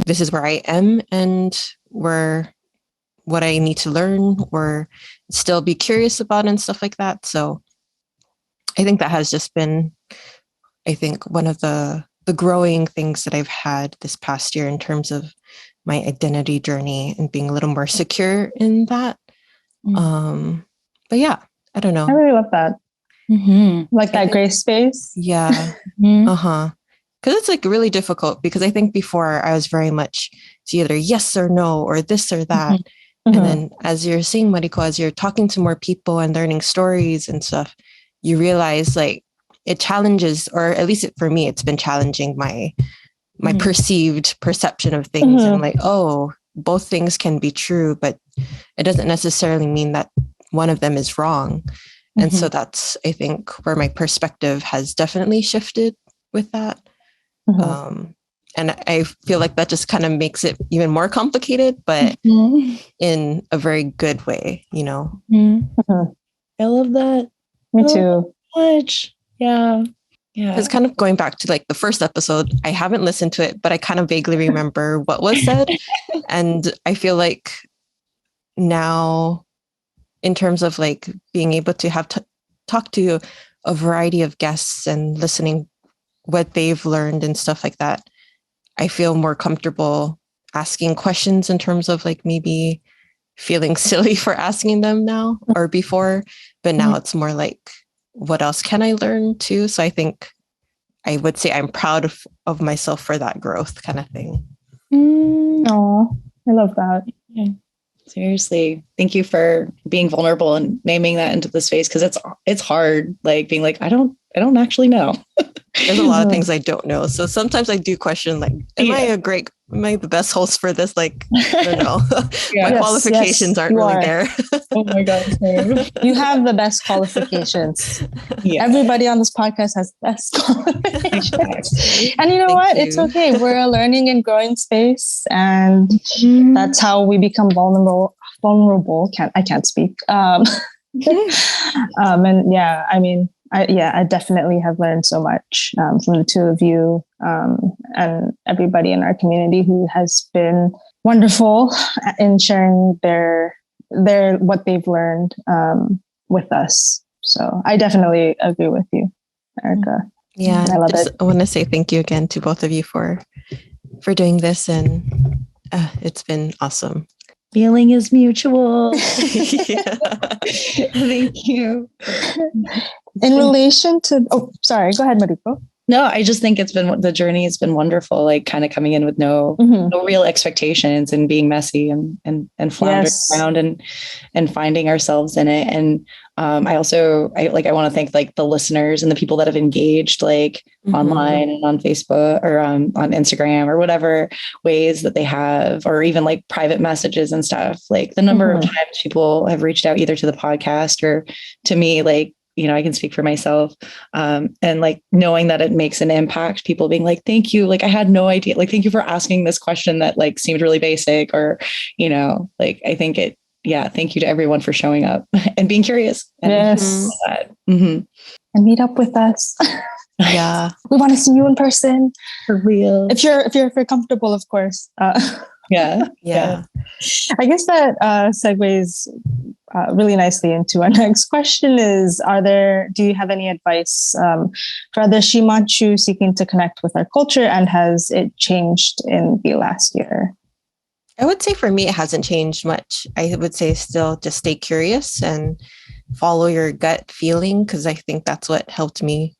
this is where I am and what I need to learn or still be curious about and stuff like that. So I think that has just been, I think, one of the growing things that I've had this past year in terms of my identity journey and being a little more secure in that. But yeah, I don't know. I really love that. Like that gray space. Yeah. Because it's like really difficult, because I think before I was very much it's either yes or no or this or that. And then as you're seeing Mariko, as you're talking to more people and learning stories and stuff, you realize like it challenges, or at least for me, it's been challenging my perceived perception of things. And like, oh, both things can be true, but it doesn't necessarily mean that one of them is wrong. And so that's, I think, where my perspective has definitely shifted with that. And I feel like that just kind of makes it even more complicated, but in a very good way, you know? I love that. Me too. So much. Yeah. It's kind of going back to like the first episode. I haven't listened to it, but I kind of vaguely remember what was said. And I feel like now, in terms of like being able to have talk to a variety of guests and listening what they've learned and stuff like that, I feel more comfortable asking questions in terms of like maybe feeling silly for asking them now or before, but now it's more like, what else can I learn too? So I think I would say I'm proud of myself for that growth kind of thing. Oh, I love that. Seriously, thank you for being vulnerable and naming that into the space, because it's hard, like being like, I don't actually know. There's a lot of things I don't know. So sometimes I do question, like, am I the best host for this? Like, I don't know. My qualifications aren't really there. Oh my God. You have the best qualifications. Everybody on this podcast has the best qualifications. And you know what? It's okay. We're a learning and growing space. And that's how we become vulnerable. I can't speak. And yeah, I mean, I definitely have learned so much from the two of you and everybody in our community who has been wonderful in sharing their what they've learned with us. So I definitely agree with you, Erica. Yeah, I love it. I want to say thank you again to both of you for doing this, and it's been awesome. Feeling is mutual. Thank you. In relation to, sorry, go ahead, Mariko. No, I just think the journey has been wonderful, like kind of coming in with no real expectations and being messy and floundering around and finding ourselves in it. And I want to thank like the listeners and the people that have engaged like online and on Facebook or on Instagram or whatever ways that they have, or even like private messages and stuff. Like the number of times people have reached out either to the podcast or to me, like, you know, I can speak for myself. And like knowing that it makes an impact, people being like, thank you. Like, I had no idea. Like, thank you for asking this question that like seemed really basic, or, you know, like, I think thank you to everyone for showing up and being curious. And Yes. Mm-hmm. And meet up with us. Yeah. We want to see you in person. For real. If you're comfortable, of course. Yeah. I guess that segues really nicely into our next question is, do you have any advice for other Shimachu seeking to connect with our culture, and has it changed in the last year? I would say for me, it hasn't changed much. I would say still just stay curious and follow your gut feeling, because I think that's what helped me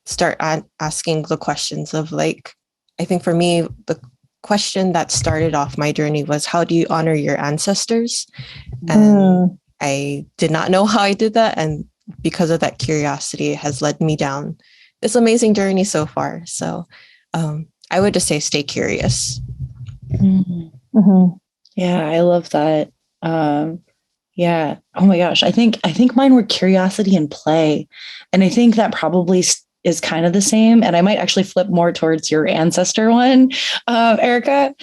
start asking the questions of like, I think for me, the question that started off my journey was, how do you honor your ancestors? And I did not know how I did that. And because of that curiosity, it has led me down this amazing journey so far. So I would just say stay curious. Mm-hmm. Yeah, I love that. Yeah. Oh my gosh. I think mine were curiosity and play. And I think that probably is kind of the same. And I might actually flip more towards your ancestor one, Erica,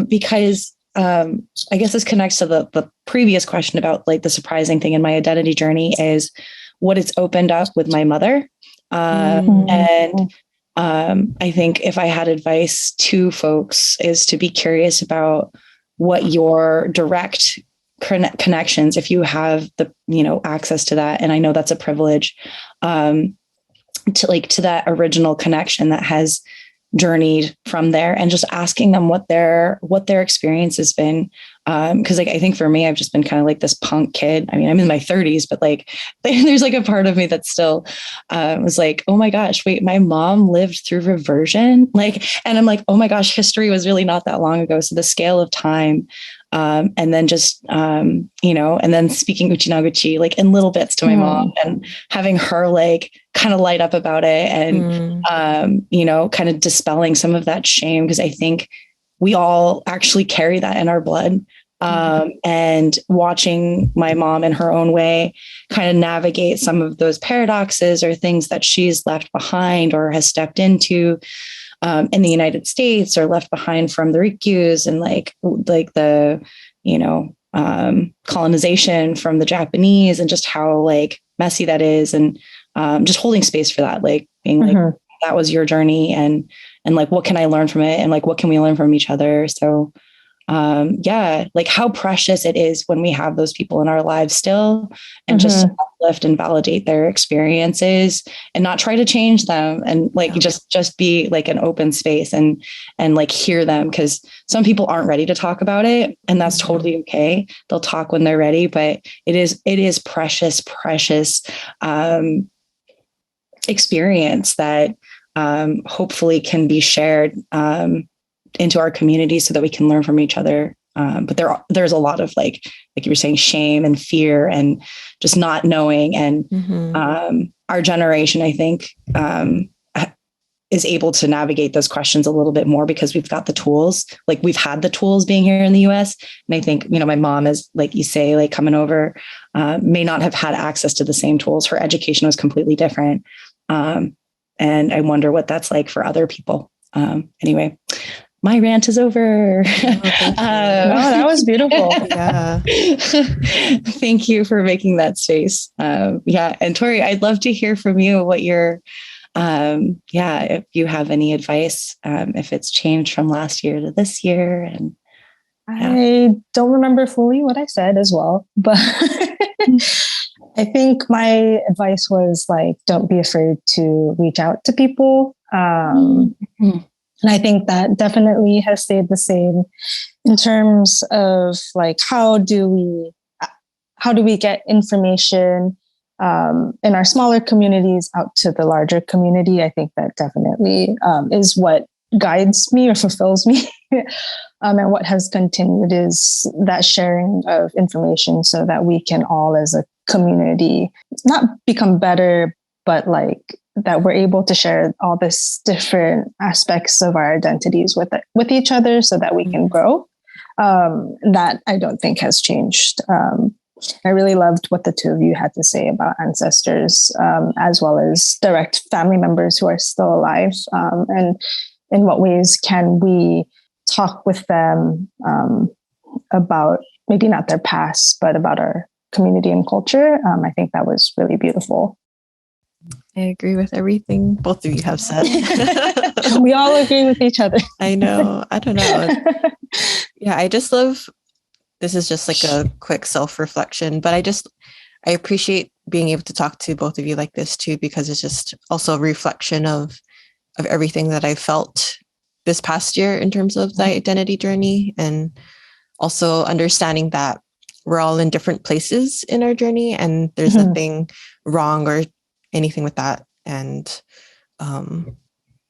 because I guess this connects to the previous question about like the surprising thing in my identity journey is what it's opened up with my mother. And I think if I had advice to folks is to be curious about what your direct connections, if you have the, access to that. And I know that's a privilege, to that original connection that has journeyed from there, and just asking them what their experience has been. Cause like, I think for me, I've just been kind of like this punk kid. I mean, I'm in my 30s, but like, there's like a part of me that still was like, oh my gosh, wait, my mom lived through reversion. Like, and I'm like, oh my gosh, history was really not that long ago. So the scale of time, and then just, and then speaking Uchinaguchi, like in little bits to my mom, and having her like kind of light up about it, and, kind of dispelling some of that shame. Cause I think we all actually carry that in our blood. And watching my mom in her own way kind of navigate some of those paradoxes or things that she's left behind or has stepped into in the United States, or left behind from the Rikyus, and like the, colonization from the Japanese, and just how like messy that is. And just holding space for that, like being like, that was your journey, and like, what can I learn from it? And like, what can we learn from each other? So like how precious it is when we have those people in our lives still, and just uplift and validate their experiences, and not try to change them, and like just be like an open space, and like hear them, because some people aren't ready to talk about it, and that's totally okay. They'll talk when they're ready, but it is precious experience that hopefully can be shared into our community so that we can learn from each other. But there's a lot of like you were saying, shame and fear and just not knowing. And our generation, I think, is able to navigate those questions a little bit more because we've got the tools. Like we've had the tools being here in the US. And I think, my mom is, like you say, like coming over, may not have had access to the same tools. Her education was completely different. And I wonder what that's like for other people. Anyway, my rant is over. That was beautiful. Yeah. Thank you for making that space. And Tori, I'd love to hear from you what your, if you have any advice, if it's changed from last year to this year. And I don't remember fully what I said as well, but I think my advice was like, don't be afraid to reach out to people. And I think that definitely has stayed the same in terms of like, how do we get information in our smaller communities out to the larger community? I think that definitely is what guides me or fulfills me. And what has continued is that sharing of information so that we can all as a community not become better, but like that we're able to share all this different aspects of our identities with each other so that we can grow. That I don't think has changed. I really loved what the two of you had to say about ancestors, as well as direct family members who are still alive. And in what ways can we talk with them about maybe not their past, but about our community and culture. I think that was really beautiful. I agree with everything both of you have said. We all agree with each other. I know. I don't know. Yeah, I just love, this is just like a quick self-reflection, but I appreciate being able to talk to both of you like this too, because it's just also a reflection of everything that I felt this past year in terms of the identity journey, and also understanding that we're all in different places in our journey and there's nothing wrong or anything with that. And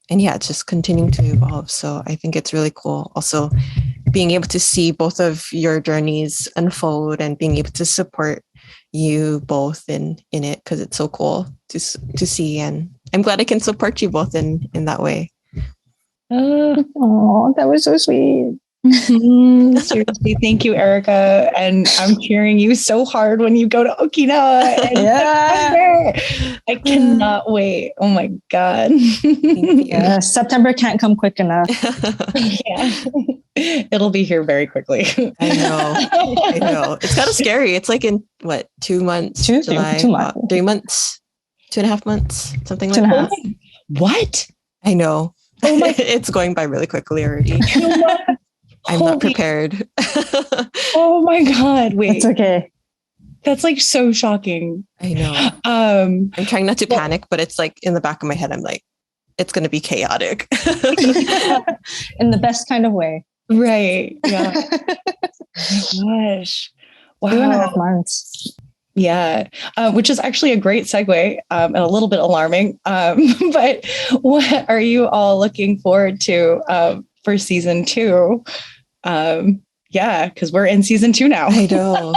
yeah, it's just continuing to evolve. So I think it's really cool also being able to see both of your journeys unfold and being able to support you both in it, because it's so cool to see. And I'm glad I can support you both in that way. Oh, that was so sweet. Seriously, thank you, Erica. And I'm cheering you so hard when you go to Okinawa. I cannot wait. Oh my God. September can't come quick enough. Yeah. It'll be here very quickly. I know. It's kind of scary. It's like in what, 2 months? July, 2 months. 3 months, 2.5 months, something like that. What? I know. Oh my It's going by really quickly already. I'm not prepared. Oh my God. Wait. It's okay. That's like so shocking. I know. I'm trying not to panic, but it's like in the back of my head, I'm like, it's going to be chaotic. In the best kind of way. Right. Yeah. Oh my gosh. Wow. 2.5 months. Yeah. Which is actually a great segue and a little bit alarming. But what are you all looking forward to for season 2? Yeah, because we're in season 2 now. I know.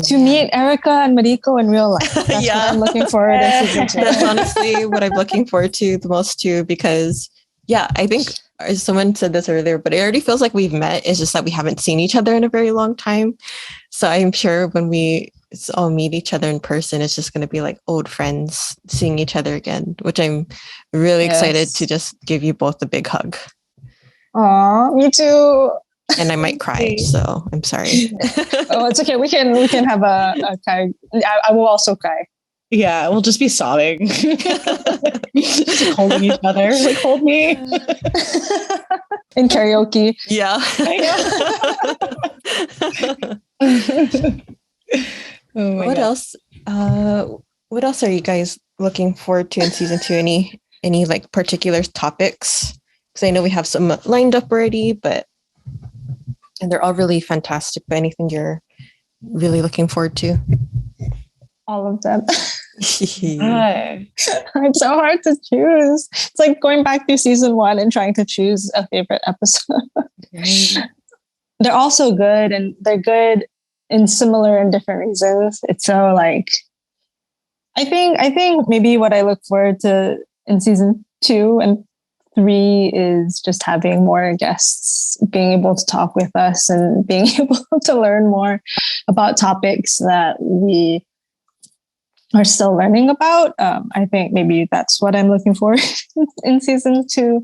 To meet Erica and Mariko in real life. That's what I'm looking forward to season 2. That's honestly what I'm looking forward to the most too, because I think someone said this earlier, but it already feels like we've met. It's just that we haven't seen each other in a very long time. So I'm sure when we all meet each other in person, it's just going to be like old friends seeing each other again, which I'm really excited to just give you both a big hug. Aw, me too. And I might cry, so I'm sorry. Oh, it's okay. We can have a cry. I will also cry. Yeah, we'll just be sobbing. Just like holding each other. Like, hold me. In karaoke. Yeah. What else? What else are you guys looking forward to in season 2? Any like particular topics? Because I know we have some lined up already, and they're all really fantastic. But anything you're really looking forward to? All of them. It's so hard to choose. It's like going back to season 1 and trying to choose a favorite episode. They're all so good, and they're good in similar and different reasons. It's so like, I think maybe what I look forward to in season 2 and 3 is just having more guests being able to talk with us and being able to learn more about topics that we are still learning about. I think maybe that's what I'm looking for in season 2.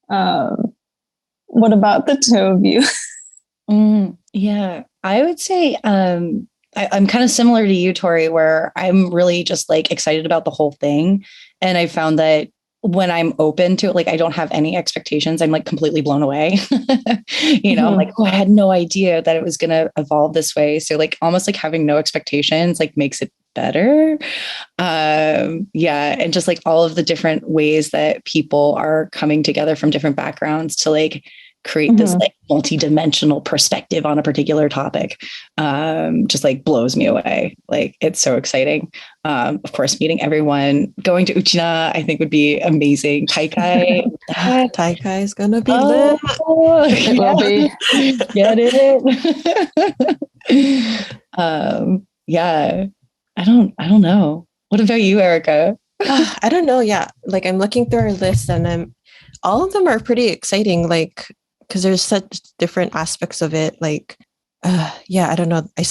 What about the 2 of you? Yeah, I would say I'm kind of similar to you, Tori, where I'm really just like excited about the whole thing. And I found that when I'm open to it, like I don't have any expectations. I'm like completely blown away. I'm like, I had no idea that it was going to evolve this way. So like almost like having no expectations like makes it better. And just like all of the different ways that people are coming together from different backgrounds to like create this like multi-dimensional perspective on a particular topic just like blows me away. Like it's so exciting. Of course, meeting everyone, going to Uchina, I think would be amazing. Taikai. Taikai is gonna be lit. It will be. Get it? Yeah. I don't know. What about you, Erica? I don't know. Yeah. Like I'm looking through our list and all of them are pretty exciting. Like, because there's such different aspects of it. Like, I don't know. I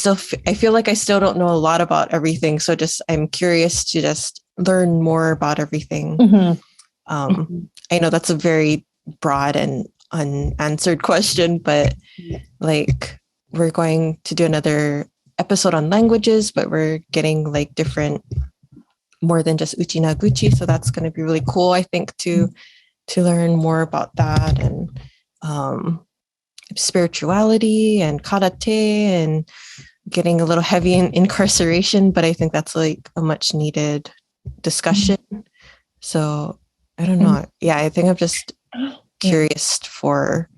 feel like I still don't know a lot about everything. So I'm curious to just learn more about everything. I know that's a very broad and unanswered question, but like, we're going to do another episode on languages, but we're getting like different, more than just Uchi na Guchi. So that's going to be really cool, I think, to learn more about that, and spirituality and karate, and getting a little heavy in incarceration. But I think that's like a much needed discussion. So I don't know. Yeah, I think I'm just curious for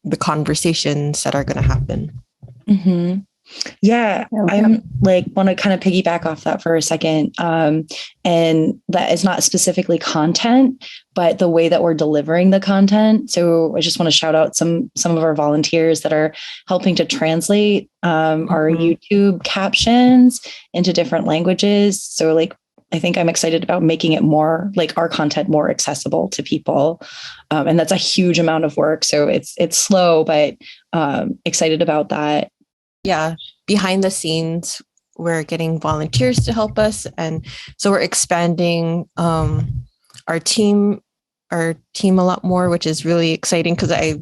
the conversations that are going to happen. Mm-hmm. Yeah, I'm like want to kind of piggyback off that for a second. And that is not specifically content, but the way that we're delivering the content. So I just want to shout out some of our volunteers that are helping to translate our YouTube captions into different languages. So like, I think I'm excited about making it more like our content more accessible to people. And that's a huge amount of work. So it's slow, but excited about that. Yeah, behind the scenes, we're getting volunteers to help us, and so we're expanding our team a lot more, which is really exciting, because I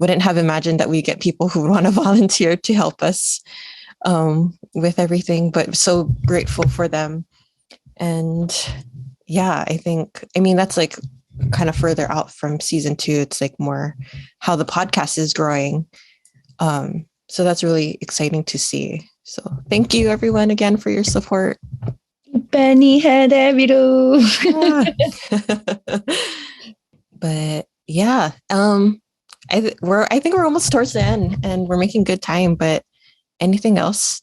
wouldn't have imagined that we get people who want to volunteer to help us with everything, but so grateful for them. And yeah, I mean that's like kind of further out from season 2. It's like more how the podcast is growing. So that's really exciting to see. So thank you everyone again for your support. Benny Hedebiru. But yeah, I think we're almost towards the end, and we're making good time. But anything else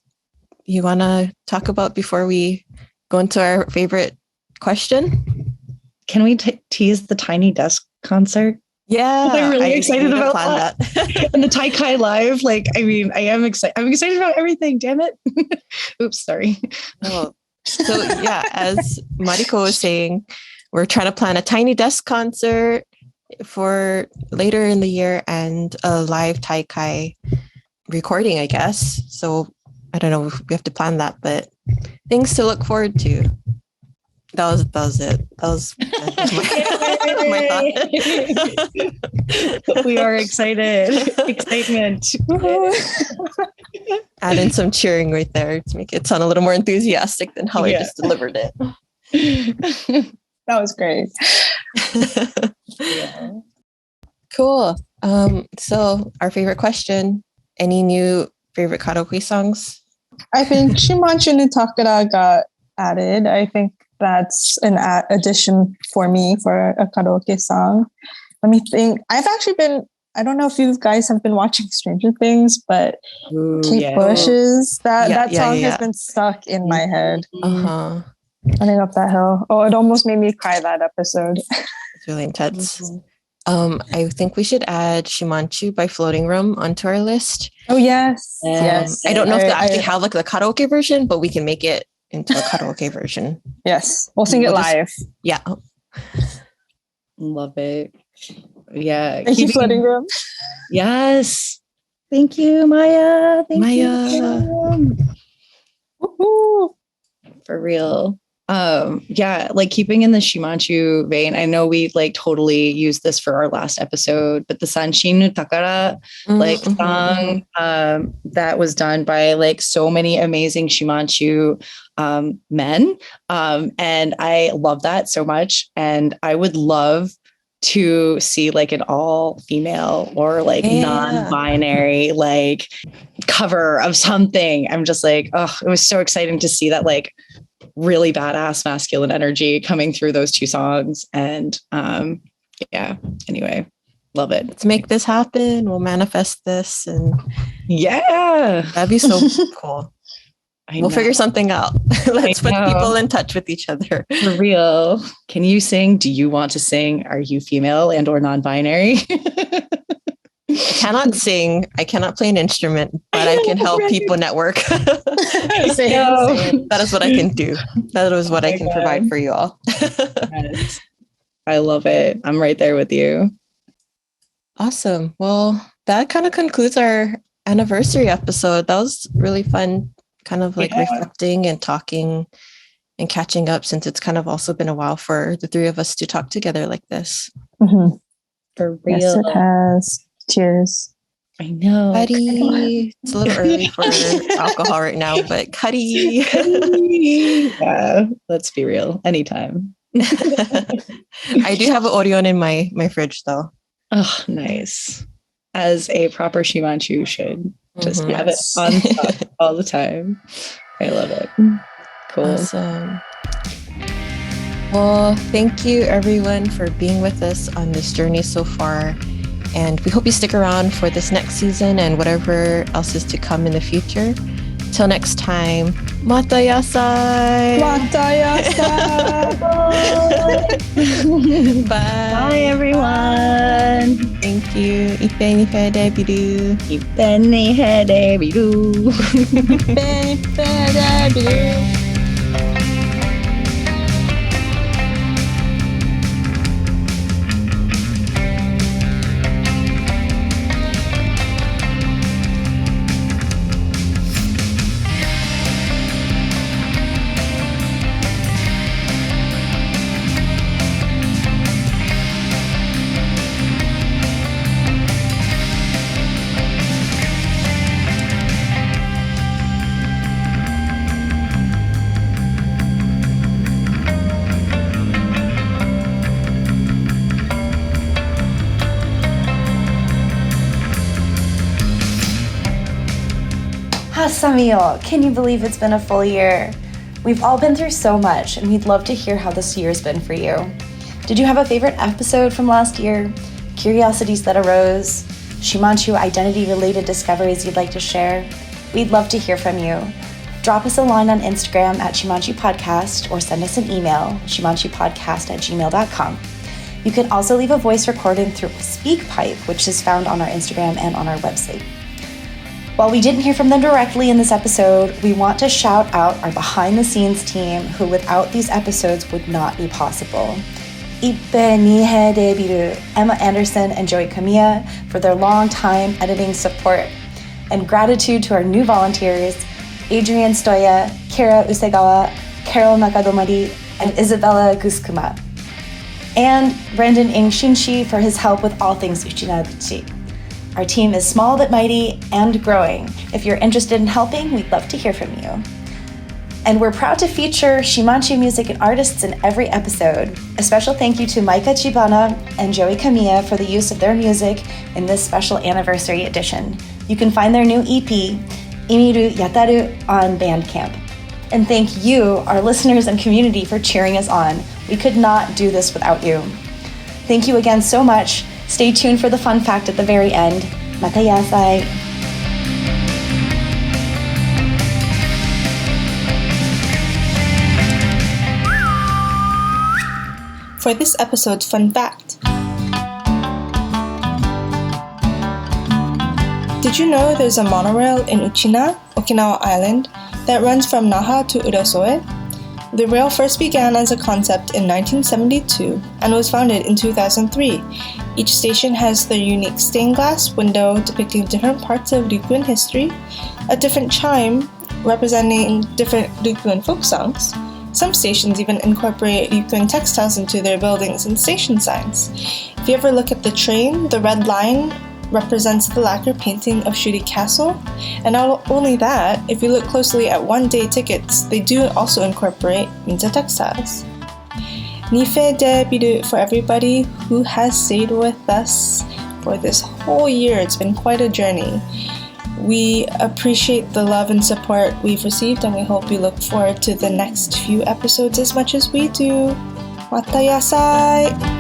you want to talk about before we go into our favorite question? Can we tease the Tiny Desk concert? Yeah, I'm really excited about that. And the Taikai Live. Like, I mean, I am excited. I'm excited about everything. Damn it. Oops, sorry. Oh, so yeah, as Mariko was saying, we're trying to plan a Tiny Desk concert for later in the year, and a live Taikai recording, I guess. So I don't know if we have to plan that, but things to look forward to. That was it. That was my thought. We are excited. Excitement. Add in some cheering right there to make it sound a little more enthusiastic than how I just delivered it. That was great. Yeah. Cool. So our favorite question, any new favorite karaoke songs? I think Shimanchu no Takara got added. I think that's an addition for me for a karaoke song. Let me think. I've actually been, I don't know if you guys have been watching Stranger Things, but Kate Bush's, that song has been stuck in my head. Uh-huh. Running Up That Hill. Oh, it almost made me cry that episode. It's really intense. I think we should add Shimanchu by Floating Room onto our list. Oh, yes. Yes. I don't know if they actually have like the karaoke version, but we can make it into a karaoke version. Yes. We'll sing it live. Yeah. Love it. Yeah. Thank you, Floating Room. Yes. Thank you, Maya. Thank you. Woohoo. For real. Yeah, like keeping in the Shimanchu vein, I know we like totally used this for our last episode, but the Sanshin no Takara song that was done by like so many amazing Shimanchu men. And I love that so much. And I would love to see like an all female or like non-binary like cover of something. I'm just like, oh, it was so exciting to see that like really badass masculine energy coming through those two songs. And yeah, anyway, love it. Let's make this happen. We'll manifest this. And yeah, that'd be so cool. We'll figure something out. Let's put people in touch with each other. For real. Can you sing? Do you want to sing? Are you female and or non-binary? I cannot sing. I cannot play an instrument, but I can help people network. That is what I can do. That is what I can provide for you all. Yes. I love it. I'm right there with you. Awesome. Well, that kind of concludes our anniversary episode. That was really fun, kind of like reflecting and talking and catching up, since it's kind of also been a while for the three of us to talk together like this. Mm-hmm. For real. Yes, it has. Cheers. I know. Cuddy. It's a little early for alcohol right now, but Cuddy. Yeah, let's be real. Anytime. I do have an Orion in my fridge though. Oh, nice. As a proper Shimanchu should. Just have it on top all the time. I love it. Cool. Awesome. Well, thank you everyone for being with us on this journey so far. And we hope you stick around for this next season and whatever else is to come in the future. Till next time, Mata Yasai! Mata yasai! Bye! Bye, everyone! Thank you. Ipe nipe debiru. Ipenni hede biru. Ipe nipe debiru. Samio, can you believe it's been a full year? We've all been through so much, and we'd love to hear how this year's been for you. Did you have a favorite episode from last year? Curiosities that arose? Shimanchu identity-related discoveries you'd like to share? We'd love to hear from you. Drop us a line on Instagram at Shimanchu Podcast or send us an email, shimanchupodcast@gmail.com. You can also leave a voice recording through SpeakPipe, which is found on our Instagram and on our website. While we didn't hear from them directly in this episode, we want to shout out our behind-the-scenes team who without these episodes would not be possible. Ipe Nihe Debiru, Emma Anderson and Joey Kamiya for their long time editing support. And gratitude to our new volunteers, Adrian Stoya, Kara Usegawa, Carol Nakadomari, and Isabella Guskuma. And Brandon Ing Shinshi for his help with all things Uchinabuchi. Our team is small but mighty and growing. If you're interested in helping, we'd love to hear from you. And we're proud to feature Shimanchu music and artists in every episode. A special thank you to Maika Chibana and Joey Kamiya for the use of their music in this special anniversary edition. You can find their new EP, Imiru Yataru, on Bandcamp. And thank you, our listeners and community, for cheering us on. We could not do this without you. Thank you again so much. Stay tuned for the fun fact at the very end. Mata yasai! For this episode's fun fact. Did you know there's a monorail in Uchina, Okinawa Island, that runs from Naha to Urasoe? The rail first began as a concept in 1972 and was founded in 2003. Each station has their unique stained glass window depicting different parts of Ryukyuan history, a different chime representing different Ryukyuan folk songs. Some stations even incorporate Ryukyuan textiles into their buildings and station signs. If you ever look at the train, the red line represents the lacquer painting of Shuri Castle. And not only that, if you look closely at one-day tickets, they do also incorporate Minza textiles. Nife de biru for everybody who has stayed with us for this whole year. It's been quite a journey. We appreciate the love and support we've received, and we hope you look forward to the next few episodes as much as we do. Mata yasai!